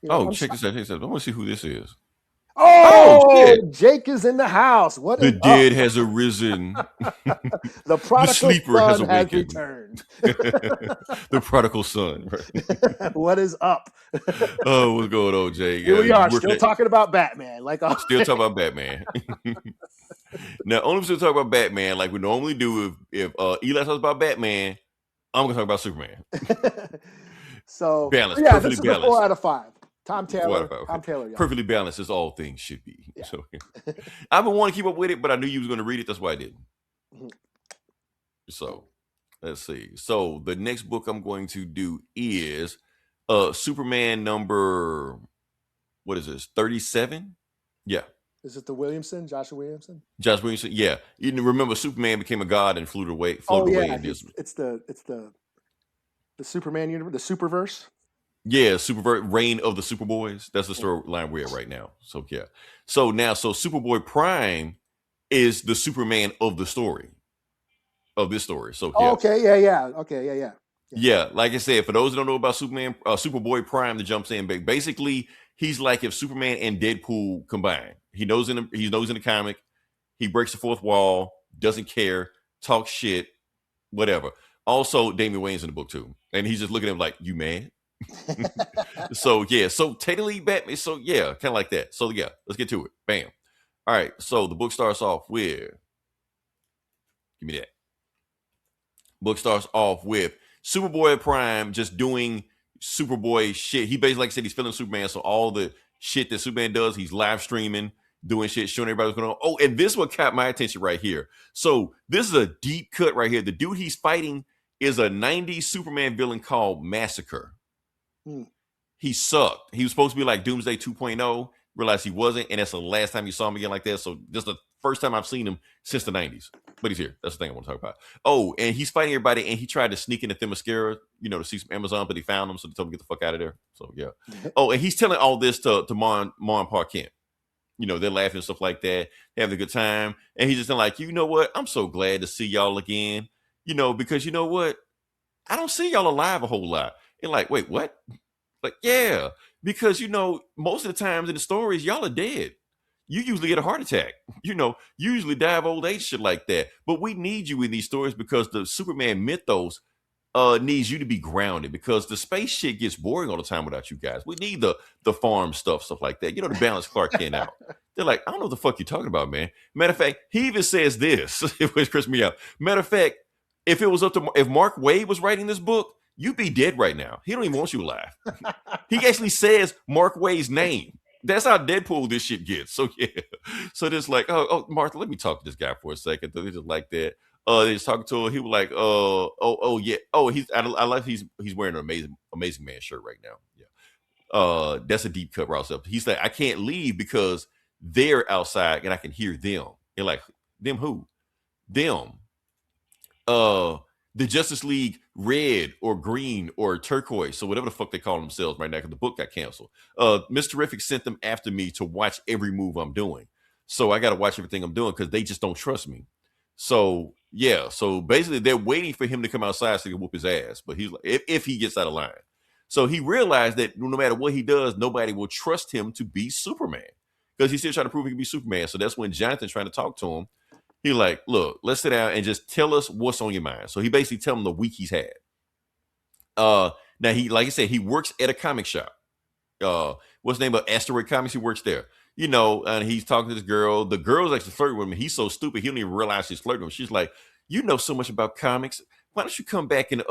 And, check this out. I want to see who this is. Oh, Jake is in the house. What the is dead up? has arisen. The prodigal sleeper son has has awakened. returned. The prodigal son. Right? What is up? Oh, what's going on, Jake? Here we are, still talking about Batman. Still talking about Batman. Now, only if we talk about Batman like we normally do. If Eli talks about Batman, I'm going to talk about Superman. So, balanced, yeah, perfectly this is balanced. a 4 out of 5. Tom 4 Taylor. out of 5, okay. Tom Taylor. Yeah. Perfectly balanced as all things should be. Yeah. So, I've been wanting to keep up with it, but I knew you was going to read it. That's why I didn't. Mhm. So, let's see. So, the next book I'm going to do is Superman number, what is this, 37? Yeah. Is it the Williamson, Joshua Williamson? Josh Williamson, yeah. You remember Superman became a god and floated away. In this. It's the Superman universe, the Superverse. Yeah, Superverse, Reign of the Superboys. That's the storyline we're at right now. So yeah. So Superboy Prime is the Superman of the story. Of this story. So yeah. Okay, yeah. Okay, yeah. Yeah, like I said, for those who don't know about Superman, Superboy Prime that jumps in, basically he's like if Superman and Deadpool combined. He knows in the comic, he breaks the fourth wall, doesn't care, talks shit, whatever. Also, Damian Wayne's in the book too, and he's just looking at him like, "You mad?" So yeah, so technically Batman. So yeah, kind of like that. So yeah, let's get to it. Bam. All right. So the book starts off with. Give me that. Book starts off with Superboy Prime just doing Superboy shit. He basically, like I said, he's feeling Superman. So all the shit that Superman does, he's live streaming, doing shit, showing everybody what's going on. Oh, and this is what caught my attention right here. So this is a deep cut right here. The dude he's fighting is a 90s Superman villain called Massacre. He sucked. He was supposed to be like Doomsday 2.0. Realized he wasn't, and that's the last time you saw him again like that. So this is the first time I've seen him since the 90s. But he's here. That's the thing I want to talk about. Oh, and he's fighting everybody, and he tried to sneak into Themyscira, to see some Amazon, but he found him, so they told him to get the fuck out of there. So yeah. Oh, and he's telling all this to Ma and Pa Kent. They're laughing and stuff like that, having a good time. And he's just like, you know what? I'm so glad to see y'all again. Because you know what? I don't see y'all alive a whole lot. And like, wait, what? Like, yeah. Because, most of the times in the stories, y'all are dead. You usually get a heart attack. You usually die of old age, shit like that. But we need you in these stories because the Superman mythos needs you to be grounded because the space shit gets boring all the time without you guys. We need the farm stuff like that. To balance Clark Kent out. They're like, I don't know what the fuck you're talking about, man. Matter of fact, he even says this, which crissed me out. Matter of fact, if it was up to if Mark Waid was writing this book, you'd be dead right now. He don't even want you alive. He actually says Mark Waid's name. That's how Deadpool this shit gets. So yeah. So just like, oh, Martha, let me talk to this guy for a second. They just like that. They just talking to him. He was like, oh yeah. Oh, I like he's wearing an amazing man shirt right now. Yeah. That's a deep cut right up. He's like, I can't leave because they're outside and I can hear them. They're like, them who? Them. The Justice League red or green or turquoise, so whatever the fuck they call themselves right now, because the book got canceled. Mr. Terrific sent them after me to watch every move I'm doing. So I got to watch everything I'm doing because they just don't trust me. So yeah, so basically they're waiting for him to come outside so he can whoop his ass. But he's like, if he gets out of line. So he realized that no matter what he does, nobody will trust him to be Superman because he's still trying to prove he can be Superman. So that's when Jonathan's trying to talk to him. He like, look, let's sit down and just tell us what's on your mind. So he basically tell him the week he's had. Now he, like I said, he works at a comic shop. What's the name of Asteroid Comics? He works there. And he's talking to this girl. The girl's actually flirting with him. He's so stupid, he don't even realize she's flirting with him. She's like, you know so much about comics. why don't you come back and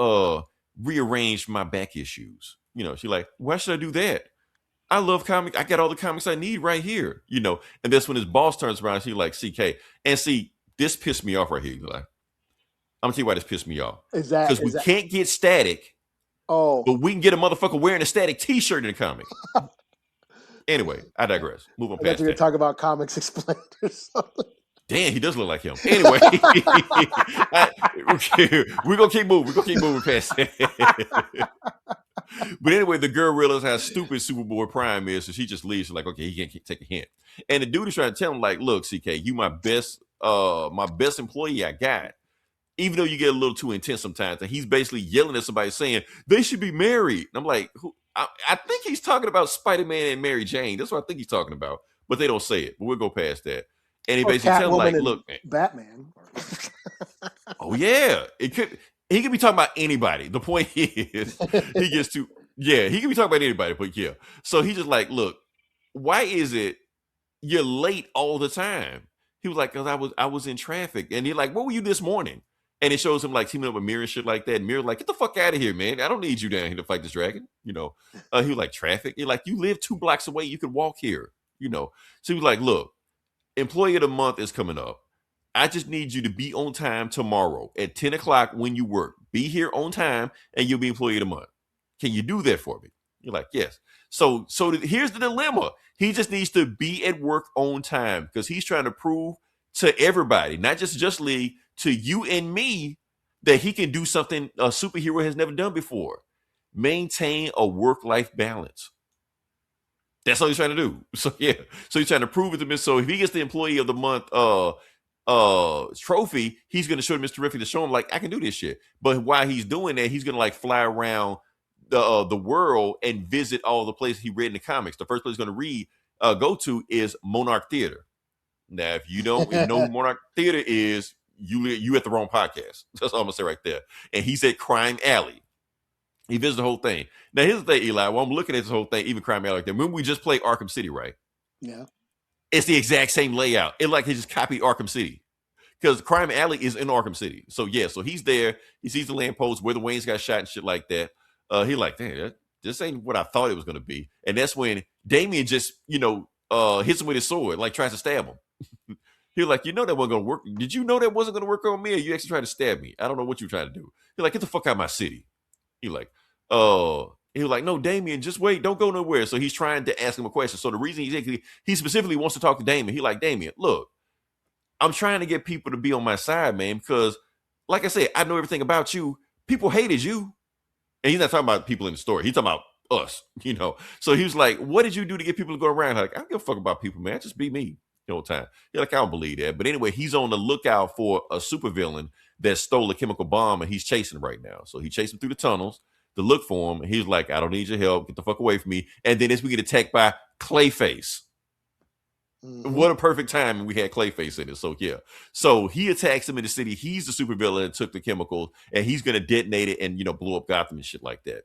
rearrange my back issues? She's like, why should I do that? I love comic. I got all the comics I need right here. And that's when his boss turns around. She's like, CK, and see, this pissed me off right here. He's like, I'm gonna tell you why this pissed me off. Because we can't get static. Oh, but we can get a motherfucker wearing a static T-shirt in the comic. Anyway, I digress. Move on past that. that. Talk about Comics Explained or something. Damn, he does look like him. Anyway, we're gonna keep moving. We're gonna keep moving past that. But anyway, the girl realizes how stupid Superboy Prime is, so she just leaves. She's like, okay, he can't take a hint. And the dude is trying to tell him, like, look, CK, you my best employee I got. Even though you get a little too intense sometimes, and he's basically yelling at somebody saying they should be married. And I'm like, I think he's talking about Spider-Man and Mary Jane. That's what I think he's talking about, but they don't say it. But we'll go past that. And he basically tells him, like, look, man, Batman. Oh yeah, he could be talking about anybody. The point is, he gets to he can be talking about anybody. But yeah, so he's just like, look, why is it you're late all the time? He was like, because I was in traffic, and he's like, where were you this morning? And it shows him like teaming up with Mirror and shit like that. And Mirror's like, get the fuck out of here, man. I don't need you down here to fight this dragon. He was like, traffic. You're like, you live 2 blocks away. You could walk here. So he was like, look, employee of the month is coming up. I just need you to be on time tomorrow at 10 o'clock when you work. Be here on time and you'll be employee of the month. Can you do that for me? You're like, yes. So here's the dilemma. He just needs to be at work on time because he's trying to prove to everybody, not just League, to you and me, that he can do something a superhero has never done before. Maintain a work-life balance. That's all he's trying to do. So yeah. So he's trying to prove it to me. So if he gets the employee of the month trophy, he's gonna show Mr. Riffy to show him, like, I can do this shit. But while he's doing that, he's gonna like fly around the world and visit all the places he read in the comics. The first place he's gonna go to is Monarch Theater. Now, if you know who Monarch Theater is, you at the wrong podcast. That's all I'm gonna say right there. And he's at Crime Alley. He visits the whole thing. Now, here's the thing, Eli. While I'm looking at this whole thing, even Crime Alley like that. Remember we just played Arkham City, right? Yeah. It's the exact same layout. It like he just copied Arkham City. Because Crime Alley is in Arkham City. So yeah, so he's there. He sees the lamppost where the Waynes got shot and shit like that. He like, damn, this ain't what I thought it was gonna be. And that's when Damian just, hits him with his sword, like tries to stab him. He was like, that wasn't gonna work. Did you know that wasn't gonna work on me? Or you actually tried to stab me? I don't know what you're trying to do. He's like, get the fuck out of my city. He was like, no, Damian, just wait, don't go nowhere. So he's trying to ask him a question. So the reason he specifically wants to talk to Damian, he like, Damian, look, I'm trying to get people to be on my side, man, because like I said, I know everything about you. People hated you. And he's not talking about people in the story. He's talking about us, So he was like, what did you do to get people to go around? Like, I don't give a fuck about people, man. Just be me. The whole time. You're like, I don't believe that. But anyway, he's on the lookout for a supervillain that stole a chemical bomb and he's chasing him right now. So he chased him through the tunnels to look for him. And he's like, I don't need your help. Get the fuck away from me. And then as we get attacked by Clayface. Mm-hmm. What a perfect time. And we had Clayface in it. So yeah. So he attacks him in the city. He's the supervillain that took the chemical and he's going to detonate it and, blow up Gotham and shit like that.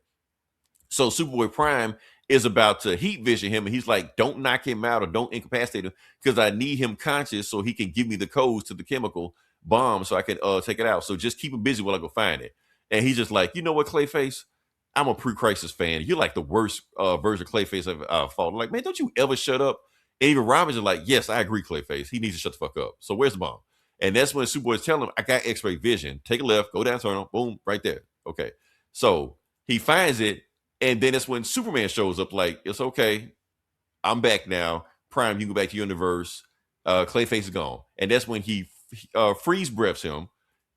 So Superboy Prime is about to heat vision him, and he's like, don't knock him out or don't incapacitate him because I need him conscious so he can give me the codes to the chemical bomb so I can take it out. So just keep him busy while I go find it. And he's just like, you know what, Clayface? I'm a pre-crisis fan. You're like the worst version of Clayface I've fought. I'm like, man, don't you ever shut up? And even Robin's just like, yes, I agree, Clayface. He needs to shut the fuck up. So where's the bomb? And that's when Superboy's telling him, I got X-ray vision. Take a left, go down, turn on, boom, right there. Okay. So he finds it. And then it's when Superman shows up, like, it's okay. I'm back now. Prime, you can go back to your universe. Clayface is gone. And that's when he freeze breaths him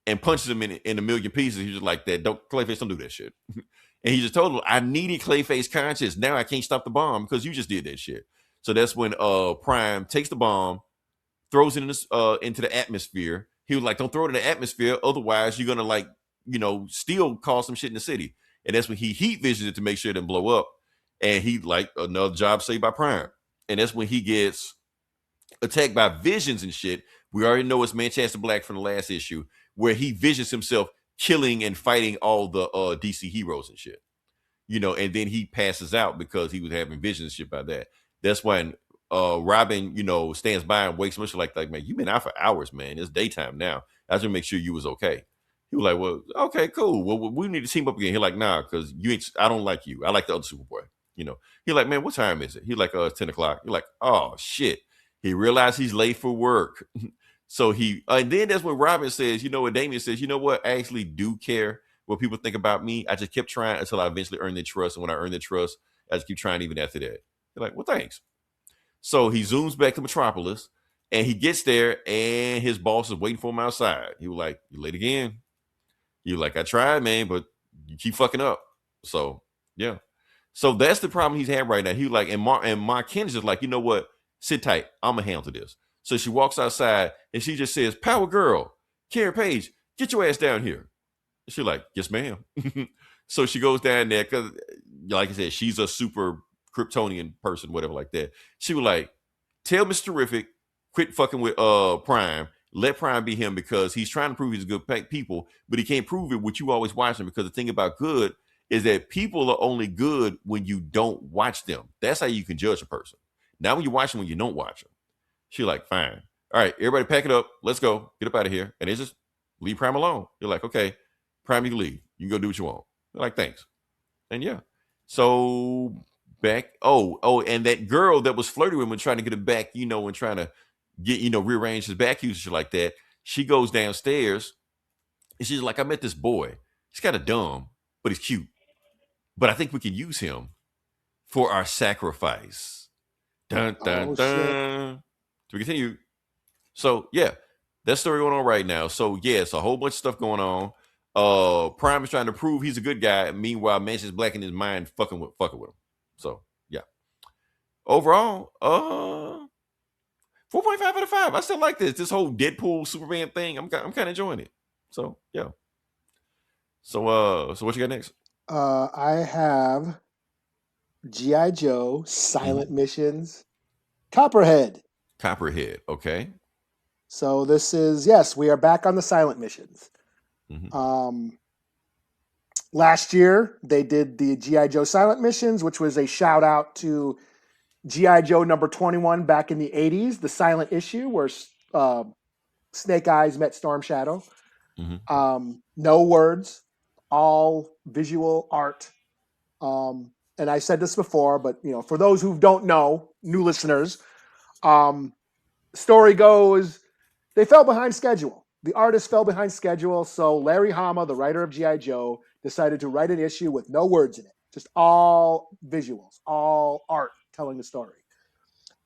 and punches him in a million pieces. He's just like, Clayface, don't do that shit. And he just told him, I needed Clayface conscious. Now I can't stop the bomb because you just did that shit. So that's when Prime takes the bomb, throws it into the atmosphere. He was like, don't throw it in the atmosphere. Otherwise, you're going to, still cause some shit in the city. And that's when he heat visions it to make sure it doesn't blow up. And he like another job saved by Prime. And that's when he gets attacked by visions and shit. We already know it's Manchester Black from the last issue, where he visions himself killing and fighting all the DC heroes and shit. And then he passes out because he was having visions and shit by that. That's when Robin, stands by and wakes him up like, man, you've been out for hours, man. It's daytime now. I just want to make sure you was okay. He was like, well, okay, cool. Well, we need to team up again. He like, nah, because you ain't. I don't like you. I like the other Superboy. You know. He like, man, what time is it? He like, it's 10 o'clock. You're like, oh shit. He realized he's late for work. So and then that's when Robin says, you know what, Damian says, you know what, I actually do care what people think about me. I just kept trying until I eventually earned their trust. And when I earned their trust, I just keep trying even after that. They're like, well, thanks. So he zooms back to Metropolis and he gets there and his boss is waiting for him outside. He was like, you late again? You like, I tried, man, but you keep fucking up. So, yeah. So that's the problem he's had right now. He was like, and Mark Kendra's just like, you know what? Sit tight. I'm going to handle this. So she walks outside and she just says, Power Girl, Karen Page, get your ass down here. She's like, yes, ma'am. So she goes down there because, like I said, she's a super Kryptonian person, whatever like that. She was like, tell Mr. Terrific, quit fucking with Prime. Let Prime be him because he's trying to prove he's good people, but he can't prove it with you always watching because the thing about good is that people are only good when you don't watch them. That's how you can judge a person. Not when you watch them, when you don't watch them. She's like, fine. All right, everybody pack it up. Let's go. Get up out of here. And they just leave Prime alone. You're like, okay, Prime, you can leave. You can go do what you want. They're like, thanks. And yeah. So back, and that girl that was flirting with him and trying to get him back, and trying to get, rearrange his back usage like that. She goes downstairs and she's like, I met this boy. He's kind of dumb, but he's cute. But I think we can use him for our sacrifice. Dun, dun, dun. To be continued. So, yeah, that story going on right now. So, yeah, it's a whole bunch of stuff going on. Prime is trying to prove he's a good guy. Meanwhile, Mansion's black in his mind fucking with him. So, yeah. Overall, 4.5 out of 5. I still like this whole Deadpool Superman thing. I'm kind of enjoying it. So, yeah. So what you got next? I have G.I. Joe Silent Missions Copperhead. Okay. So this is, yes, we are back on the silent missions. Last year, they did the G.I. Joe silent missions, which was a shout out to G.I. Joe number 21 back in the 80s, the silent issue where Snake Eyes met Storm Shadow. No words, all visual art. And I said this before, but for those who don't know, new listeners, story goes, they fell behind schedule. The artist fell behind schedule, so Larry Hama, the writer of G.I. Joe, decided to write an issue with no words in it, just all visuals, all art telling the story.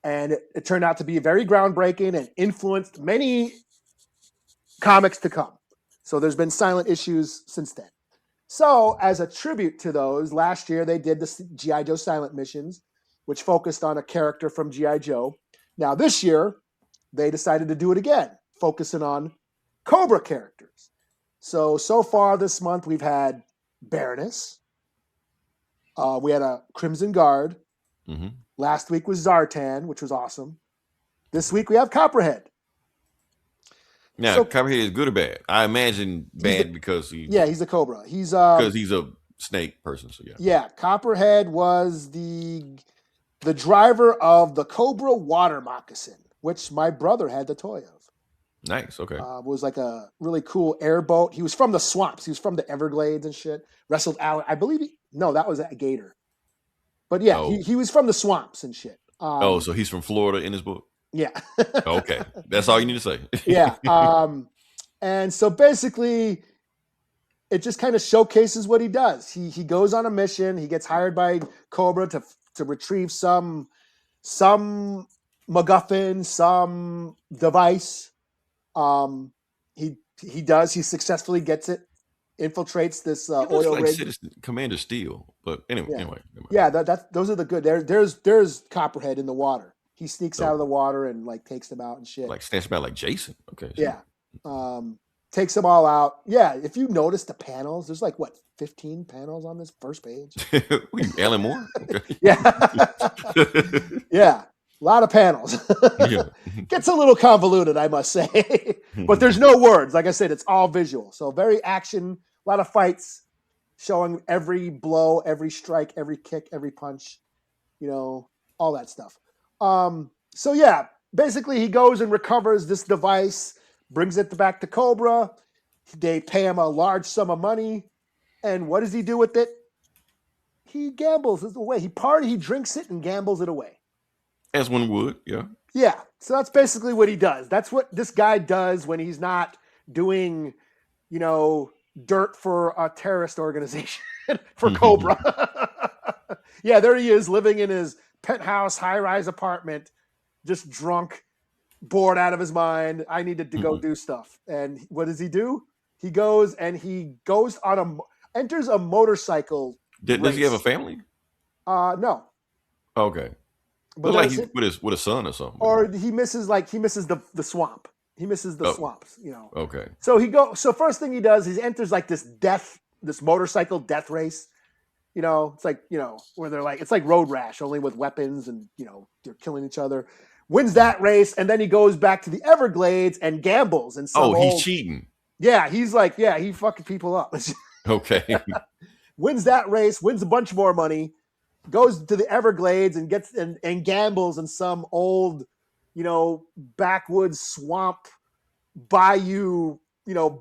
And it turned out to be very groundbreaking and influenced many comics to come. So there's been silent issues since then. So as a tribute to those, last year they did the G.I. Joe silent missions, which focused on a character from G.I. Joe. Now this year, they decided to do it again, focusing on Cobra characters. So far this month, we've had Baroness. We had a Crimson Guard. Last week was Zartan, which was awesome. This week we have Copperhead. Now, Copperhead is good or bad? I imagine bad because he's a Cobra. He's because he's a snake person. So yeah. Copperhead was the driver of the Cobra water moccasin, which my brother had the toy of. Nice. Okay. It was like a really cool airboat. He was from the swamps. He was from the Everglades and shit. Wrestled out. I believe that was a gator. But yeah, he was from the swamps and shit. So he's from Florida in his book? Yeah. Okay. That's all you need to say. Yeah. And so basically, it just kind of showcases what he does. He goes on a mission. He gets hired by Cobra to retrieve some MacGuffin, some device. He successfully gets it, infiltrates this oil like rig. Citizen Commander Steel, but anyway. Yeah, those are the good. There's Copperhead in the water. He sneaks out of the water and takes them out and shit. Like snatch about like Jason. Okay. So. Yeah. Takes them all out. Yeah, if you notice the panels, there's 15 panels on this first page. Alan Moore? Okay. Yeah. Yeah. A lot of panels. Gets a little convoluted, I must say. But there's no words. Like I said, it's all visual. So very action, a lot of fights, showing every blow, every strike, every kick, every punch, all that stuff. So yeah, basically he goes and recovers this device, brings it back to Cobra. They pay him a large sum of money, and what does he do with it? He gambles it away. He drinks it and gambles it away. As one would, yeah. Yeah, so that's basically what he does. That's what this guy does when he's not doing, dirt for a terrorist organization for Cobra. Yeah, there he is living in his penthouse high-rise apartment, just drunk, bored out of his mind. I needed to go do stuff. And what does he do? He goes enters a motorcycle. Does he have a family? No. Okay. But like he's with a son or something. Or he misses the swamp. He misses the swamps, Okay. So first thing he does, he enters like this motorcycle death race. It's like, where they're like, it's like Road Rash, only with weapons and, they're killing each other. Wins that race, and then he goes back to the Everglades and gambles. And he's cheating. Yeah, he's like, he fucking people up. Okay. Wins that race, wins a bunch more money, goes to the Everglades and gets and gambles in some old, backwoods swamp bayou,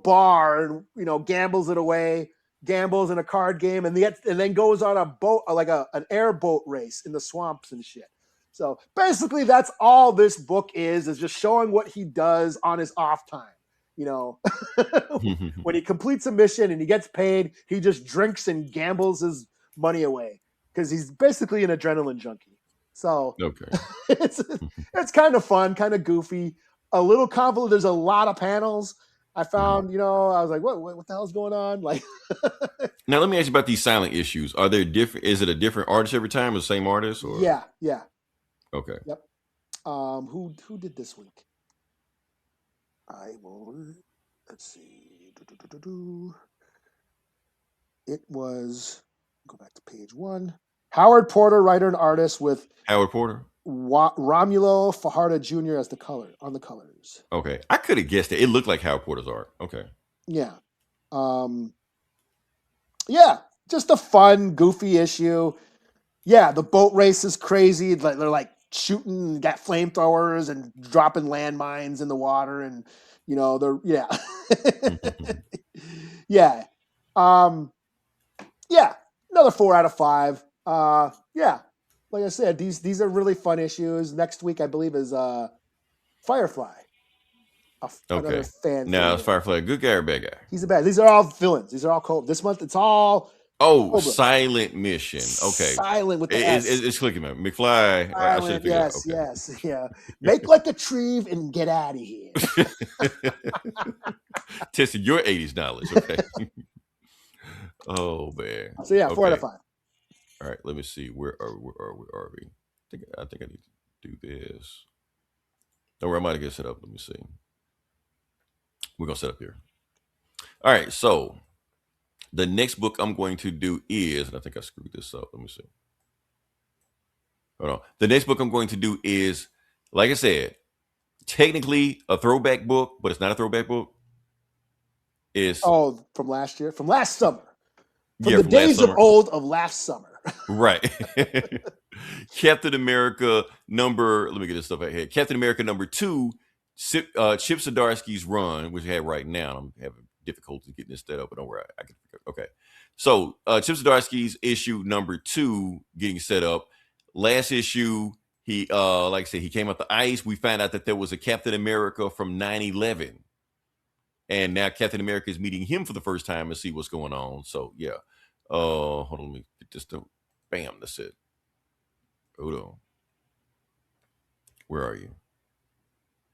bar, and gambles it away. Gambles in a card game, and then goes on a boat, like an airboat race in the swamps and shit. So basically, that's all this book is just showing what he does on his off time. When he completes a mission and he gets paid, he just drinks and gambles his money away because he's basically an adrenaline junkie. So okay, it's kind of fun, kind of goofy, a little convoluted. There's a lot of panels. I found, I was like, what the hell's going on? Like, now let me ask you about these silent issues. Are there different? Is it a different artist every time, or the same artist? Or yeah. Okay. Yep. Who did this week? Let's see. It was. Go back to page 1. Howard Porter, writer and artist, with Howard Porter. Romulo Fajardo Jr. as on the colors. Okay, I could have guessed it. It looked like Howard Porter's art. Okay. Yeah. Yeah, just a fun, goofy issue. Yeah, the boat race is crazy. Like they're like shooting, got flamethrowers and dropping landmines in the water, and yeah. Yeah. Another 4 out of 5. Yeah. Like I said, these are really fun issues. Next week, I believe, is Firefly. Okay. Fan. Now, is Firefly a good guy or a bad guy? He's a bad. These are all villains. These are all cold. This month, it's all. Oh, Silent Mission. Okay. Silent with the S. It's clicking, man. McFly. Silent, yes, yeah. Make like a tree and get out of here. Testing your 80s knowledge. Okay. Oh, man. So, yeah, 4 out of 5. All right, let me see. Where are we? I think I need to do this. Don't worry, I might get set up. Let me see. We're gonna set up here. All right, so the next book I'm going to do is, and I think I screwed this up. Let me see. Hold on. The next book I'm going to do is, like I said, technically a throwback book, but it's not a throwback book. It's from last year, from last summer, from yeah, the from days last of old of last summer. Right. Captain America number, let me get this stuff out here. Captain America number 2, Chip Zdarsky's run, which I have right now. I'm having difficulty getting this set up, but don't worry. I can. Okay. So Chip Zdarsky's issue number 2 getting set up. Last issue, he like I said, he came out the ice. We found out that there was a Captain America from 9/11. And now Captain America is meeting him for the first time and see what's going on. So yeah. Hold on, let me get this done. Bam, that's it. Hold on. Where are you?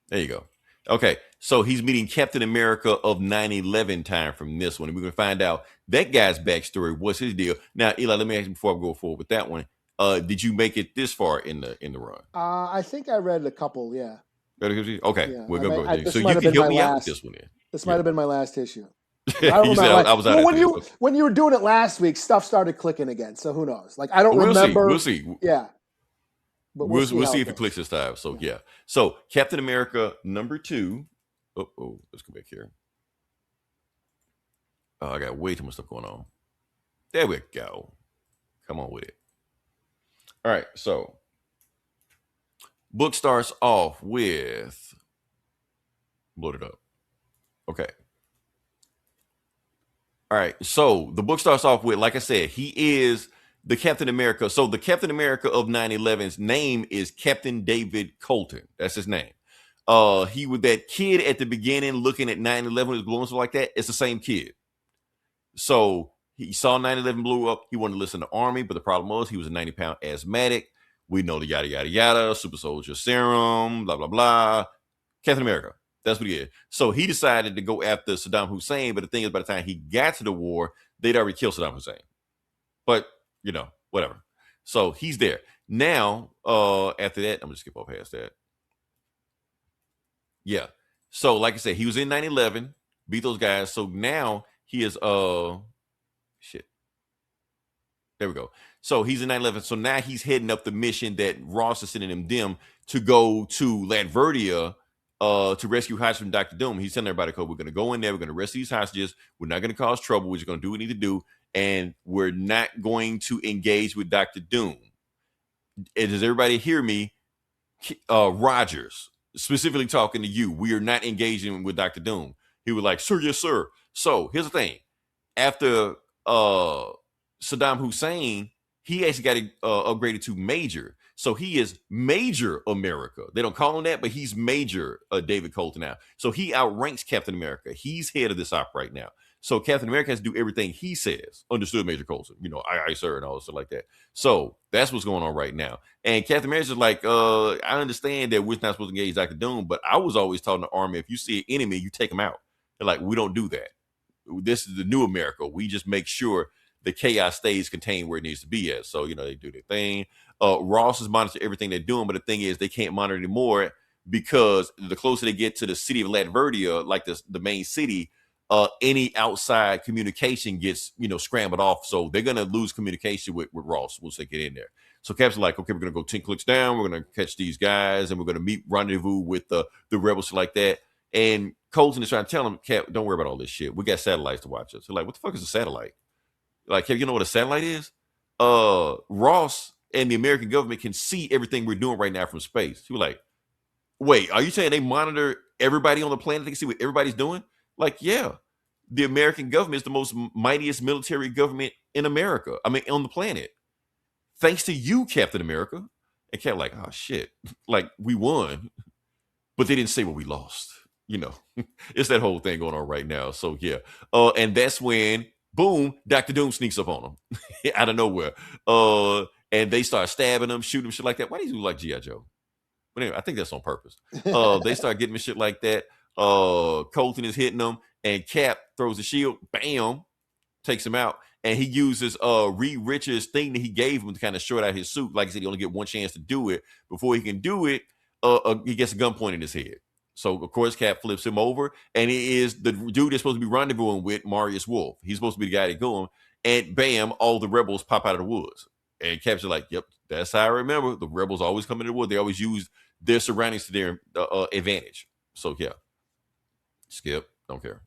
There you go. Okay, so he's meeting Captain America of 9/11 time from this one. And we're going to find out that guy's backstory. What's his deal? Now, Eli, let me ask you before I go forward with that one. Did you make it this far in the run? I think I read a couple, yeah. Okay, yeah. we'll go. This So you might have can been help my me out last- with this one then. This might have been my last issue. You said I was out when you were doing it last week, stuff started clicking again. So who knows? Like I don't remember. We'll see. Yeah. But we'll see if it clicks this time. So yeah. So Captain America number 2. Oh, let's go back here. Oh, I got way too much stuff going on. There we go. Come on with it. All right. So book starts off with load it up. Okay. All right. So the book starts off with, like I said, he is the Captain America. So the Captain America of 9/11's name is Captain David Colton. That's his name. He was that kid at the beginning looking at 9/11 with glowing stuff like that. It's the same kid. So he saw 9/11 blew up. He wanted to listen to Army, but the problem was he was a 90-pound asthmatic. We know the yada yada yada, super soldier serum, blah blah blah. Captain America. That's what he is. So he decided to go after Saddam Hussein. But the thing is, by the time he got to the war, they'd already killed Saddam Hussein. But whatever. So he's there now. After that, I'm gonna skip over past that. Yeah. So like I said, he was in 9/11, beat those guys. So now he is shit. There we go. So he's in 9/11. So now he's heading up the mission that Ross is sending them to go to Latveria to rescue hostages from Dr. Doom. He's telling everybody, we're going to go in there. We're going to rescue these hostages. We're not going to cause trouble. We're just going to do what we need to do. And we're not going to engage with Dr. Doom. And does everybody hear me? Rogers, specifically talking to you. We are not engaging with Dr. Doom. He was like, sir, yes, sir. So here's the thing. After Saddam Hussein, he actually got upgraded to Major. So he is Major America. They don't call him that, but he's Major David Colton now. So he outranks Captain America. He's head of this op right now. So Captain America has to do everything he says. Understood, Major Colton. Aye, sir, and all this stuff like that. So that's what's going on right now. And Captain America's like, I understand that we're not supposed to engage Dr. Doom, but I was always taught in the Army, if you see an enemy, you take them out. They're like, we don't do that. This is the new America. We just make sure the chaos stays contained where it needs to be at. So, they do their thing. Ross is monitoring everything they're doing, but the thing is they can't monitor anymore because the closer they get to the city of Latveria, like the main city, any outside communication gets, scrambled off. So they're going to lose communication with Ross once they get in there. So Cap's like, okay, we're going to go 10 clicks down. We're going to catch these guys and we're going to rendezvous with the rebels like that. And Colton is trying to tell him, Cap, don't worry about all this shit. We got satellites to watch us. They're like, what the fuck is a satellite? Like, Cap, you know what a satellite is? Ross and the American government can see everything we're doing right now from space. He was like, wait, are you saying they monitor everybody on the planet? They can see what everybody's doing? Like, yeah. The American government is the most mightiest military government in America. I mean, on the planet. Thanks to you, Captain America. And Cap like, oh, shit. Like, we won. But they didn't say what we lost. It's that whole thing going on right now. So, yeah. And that's when, boom, Dr. Doom sneaks up on them out of nowhere. And they start stabbing them, shooting them, shit like that. Why do you look like G.I. Joe? But anyway, I think that's on purpose. They start getting shit like that. Colton is hitting them, and Cap throws a shield, bam, takes him out. And he uses Reed Richards' thing that he gave him to kind of short out his suit. Like I said, he only get one chance to do it. Before he can do it, he gets a gun pointed in his head. So, of course, Cap flips him over, and it is the dude that's supposed to be rendezvousing with Marius Wolf. He's supposed to be the guy that go him, and bam, all the rebels pop out of the woods. And Cap's like, yep, that's how I remember. The rebels always come in the woods. They always use their surroundings to their advantage. So, yeah. Skip. Don't care.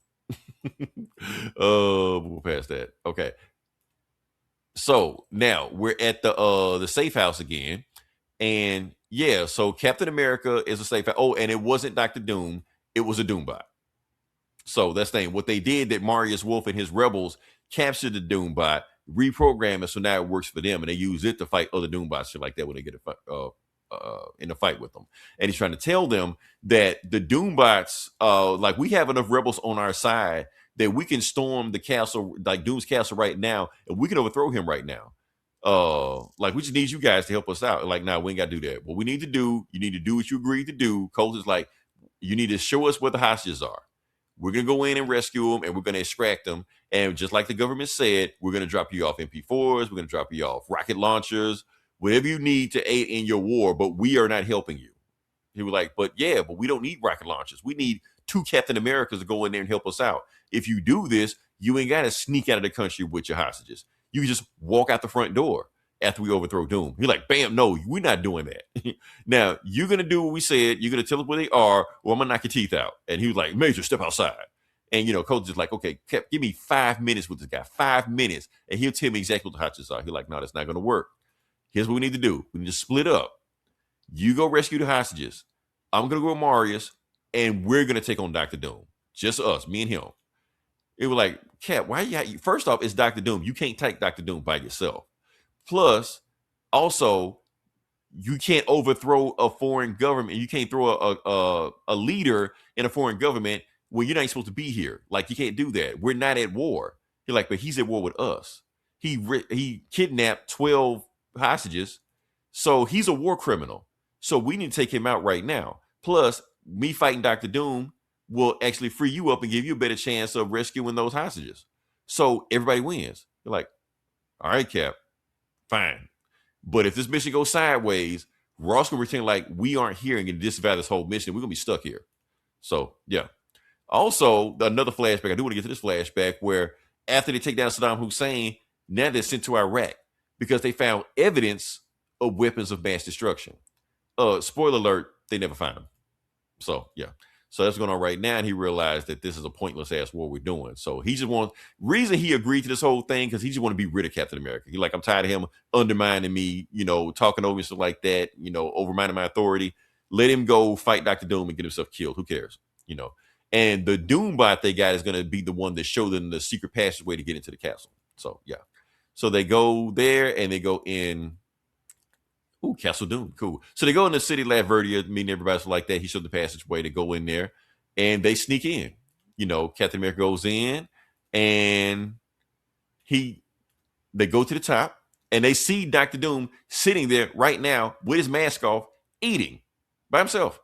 We'll pass that. Okay. So, now we're at the safe house again. And, yeah, so Captain America is a safe house. Oh, and it wasn't Dr. Doom. It was a Doombot. So, that's the thing. What they did that Marius Wolf and his rebels captured the Doombot, reprogram it so now it works for them, and they use it to fight other Doombots, shit like that, when they get in a fight with them. And he's trying to tell them that the Doombots, like, we have enough rebels on our side that we can storm the castle, like Doom's castle right now, and we can overthrow him right now. Like, we just need you guys to help us out. Like, nah, we ain't got to do that. What we need to do, you need to do what you agreed to do. Colton's like, you need to show us where the hostages are. We're going to go in and rescue them, and we're going to extract them. And just like the government said, we're going to drop you off MP4s. We're going to drop you off rocket launchers, whatever you need to aid in your war, but we are not helping you. He was like, but we don't need rocket launchers. We need 2 Captain Americas to go in there and help us out. If you do this, you ain't got to sneak out of the country with your hostages. You can just walk out the front door after we overthrow Doom. He's like, bam, no, we're not doing that. Now, you're going to do what we said. You're going to tell us where they are, or I'm going to knock your teeth out. And he was like, Major, step outside. And, Coach is like, okay, give me 5 minutes with this guy, 5 minutes. And he'll tell me exactly what the hostages are. He's like, no, that's not going to work. Here's what we need to do. We need to split up. You go rescue the hostages. I'm going to go with Marius, and we're going to take on Dr. Doom. Just us, me and him. It was like, Cap, why you? First off, it's Doctor Doom. You can't take Doctor Doom by yourself. Plus, also, you can't overthrow a foreign government. You can't throw a leader in a foreign government when you're not supposed to be here. Like, you can't do that. We're not at war. You're like, but he's at war with us. He kidnapped 12 hostages, so he's a war criminal. So we need to take him out right now. Plus, me fighting Doctor Doom will actually free you up and give you a better chance of rescuing those hostages. So everybody wins. You're like, all right, Cap, fine. But if this mission goes sideways, Ross gonna pretend like we aren't here and disavow this whole mission. We're gonna be stuck here. So yeah. Also, another flashback. I do want to get to this flashback where after they take down Saddam Hussein, now they're sent to Iraq because they found evidence of weapons of mass destruction. Spoiler alert, they never found them. So yeah. So that's going on right now, and he realized that this is a pointless ass war we're doing. So he just wants reason he agreed to this whole thing because he just want to be rid of Captain America. He like, I'm tired of him undermining me, talking over me stuff like that, overmining my authority. Let him go fight Dr. Doom and get himself killed. Who cares? And the Doom bot they got is going to be the one that show them the secret passageway to get into the castle. So yeah. So they go there and they go in. Ooh, Castle Doom, cool. So they go in the city, Laverdia, meeting everybody like that. He showed the passageway to go in there, and they sneak in. Captain America goes in, and they go to the top, and they see Dr. Doom sitting there right now with his mask off, eating by himself.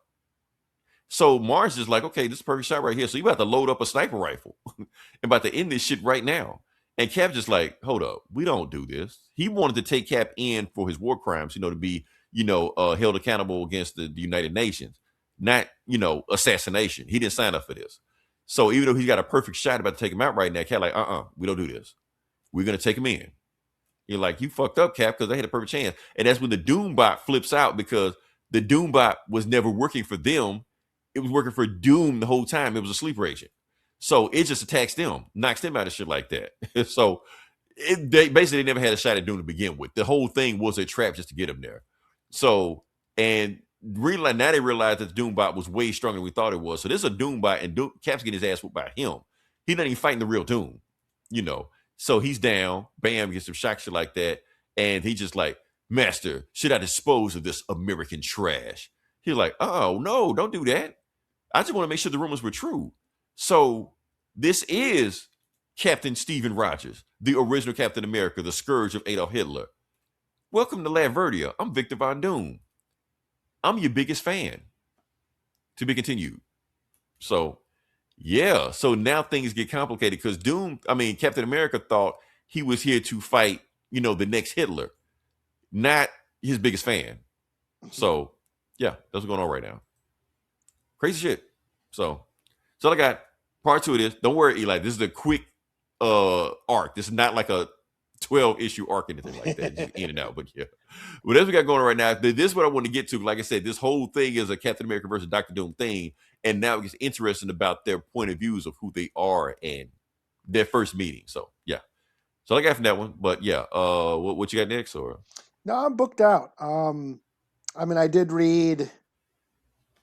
So Mars is like, okay, this is a perfect shot right here. So you about to load up a sniper rifle and about to end this shit right now. And Cap just like, hold up, we don't do this. He wanted to take Cap in for his war crimes, to be, held accountable against the United Nations, not, assassination. He didn't sign up for this. So even though he's got a perfect shot about to take him out right now, Cap like, we don't do this. We're going to take him in. You're like, you fucked up, Cap, because they had a perfect chance. And that's when the Doom bot flips out because the Doom bot was never working for them. It was working for Doom the whole time. It was a sleeper agent. So it just attacks them, knocks them out of shit like that. So they basically never had a shot at Doom to begin with. The whole thing was a trap just to get him there. So, and now they realize that the Doom bot was way stronger than we thought it was. So this is a Doom bot, and Cap's getting his ass whooped by him. He's not even fighting the real Doom, So he's down, bam, gets some shock shit like that. And he just like, Master, should I dispose of this American trash? He's like, oh, no, don't do that. I just want to make sure the rumors were true. So this is Captain Stephen Rogers, the original Captain America, the scourge of Adolf Hitler. Welcome to Laverdia. I'm Victor Von Doom. I'm your biggest fan. To be continued. So, yeah. So now things get complicated because Captain America thought he was here to fight, the next Hitler, not his biggest fan. So, yeah, that's what's going on right now. Crazy shit. So I got. Part two of this. Don't worry, Eli. This is a quick arc. This is not like a 12-issue arc or anything like that. Just in and out. But yeah. But that's what we got going on right now. This is what I want to get to. Like I said, this whole thing is a Captain America versus Dr. Doom thing. And now it gets interesting about their point of views of who they are and their first meeting. So yeah. So I got from that one. But yeah, what you got next? Or no, I'm booked out. I did read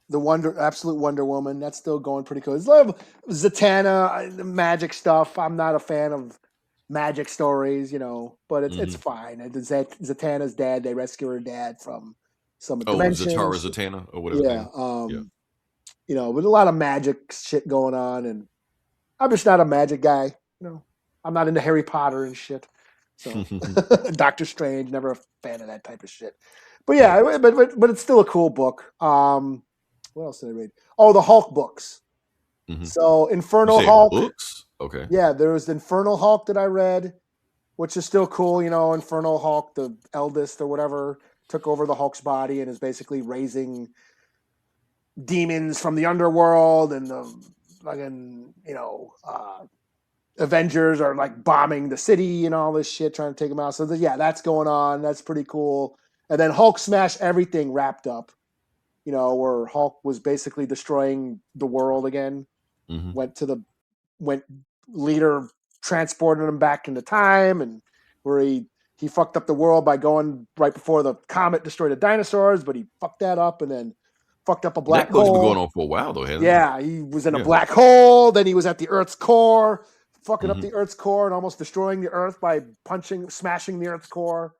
the Absolute Wonder Woman. That's still going pretty cool. It's a little Zatanna, magic stuff. I'm not a fan of magic stories, but it's fine. Zatanna's dad, they rescue her dad from some dimensions. Zatara Zatanna or whatever. Yeah. With a lot of magic shit going on, and I'm just not a magic guy. I'm not into Harry Potter and shit. So Doctor Strange, never a fan of that type of shit. But yeah, but it's still a cool book. What else did I read? Oh, the Hulk books. Mm-hmm. So Infernal Hulk. Books? Okay. Yeah, there was the Infernal Hulk that I read, which is still cool. Infernal Hulk, the eldest or whatever, took over the Hulk's body and is basically raising demons from the underworld, and Avengers are like bombing the city and all this shit, trying to take him out. So that's going on. That's pretty cool. And then Hulk Smash Everything wrapped up. Where Hulk was basically destroying the world again. Mm-hmm. Went leader transported him back into time, and where he fucked up the world by going right before the comet destroyed the dinosaurs, but he fucked that up and then fucked up a black hole. That's been going on for a while though, hasn't it? Yeah, he was in a black hole, then he was at the Earth's core, fucking up the Earth's core and almost destroying the Earth by smashing the Earth's core.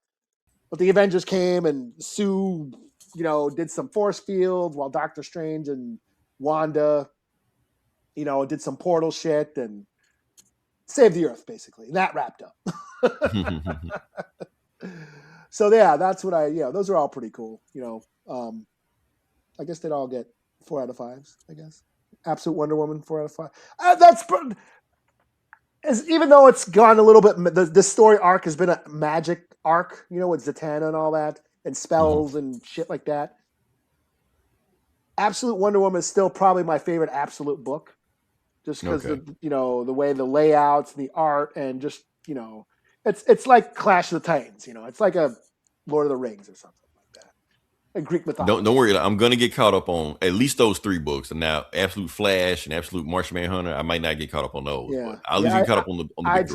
But the Avengers came and Sue, did some force field while Doctor Strange and Wanda, did some portal shit and saved the Earth, basically. And that wrapped up. So yeah, that's what those are all pretty cool. I guess they'd all get 4 out of 5s, I guess. Absolute Wonder Woman, 4 out of 5. Even though it's gone a little bit, the story arc has been a magic arc, with Zatanna and all that, and spells and shit like that. Absolute Wonder Woman is still probably my favorite Absolute book, just because the way the layouts and the art and just it's like Clash of the Titans, it's like a Lord of the Rings or something like that. And Greek mythology. Don't worry, I'm gonna get caught up on at least those 3 books. And now Absolute Flash and Absolute Martian Manhunter, I might not get caught up on those. Yeah, but I'll at least get caught up on the I big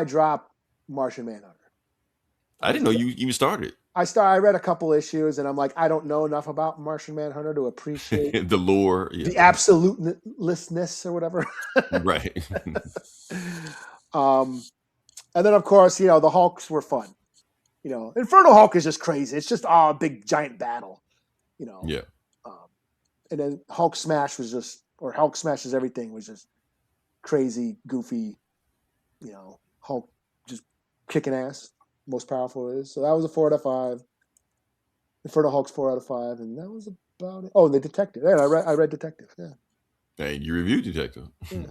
dropped Martian Manhunter. I didn't know you even started. I read a couple issues and I'm like, I don't know enough about Martian Manhunter to appreciate the lore, the absoluteness or whatever. Right. And then of course, the Hulks were fun. Infernal Hulk is just crazy. It's just a big giant battle. Yeah. And then Hulk Smashes Everything was just crazy, goofy. Hulk just kicking ass. Most powerful it is. So that was a 4 out of 5. Infernal Hulk's 4 out of 5, and that was about it. Oh, and the Detective. Yeah, I read Detective. Yeah. Hey, you reviewed Detective. Yeah.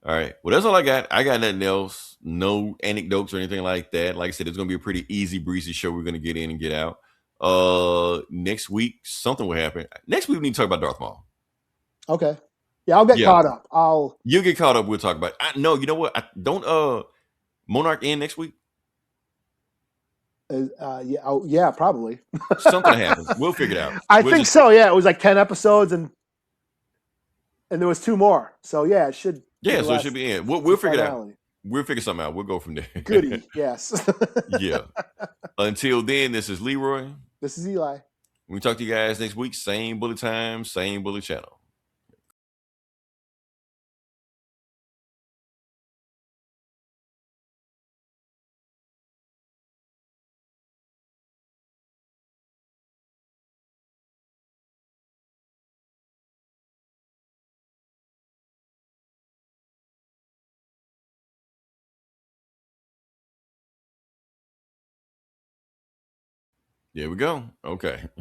All right. Well, that's all I got. I got nothing else. No anecdotes or anything like that. Like I said, it's gonna be a pretty easy breezy show. We're gonna get in and get out. Next week something will happen. Next week we need to talk about Darth Maul. Okay. Yeah, I'll get caught up. You'll get caught up. We'll talk about it. No, you know what? Don't Monarch end next week? Yeah, probably. Something happens. We'll figure it out. I think so. Yeah, it was like 10 episodes, and there was 2 more. So yeah, it should. Yeah, so it should be in. We'll figure it out. We'll figure something out. We'll go from there. Goody. Yes. Yeah. Until then, this is Leroy. This is Eli. We talk to you guys next week. Same bullet time, same bullet channel. There we go. Okay.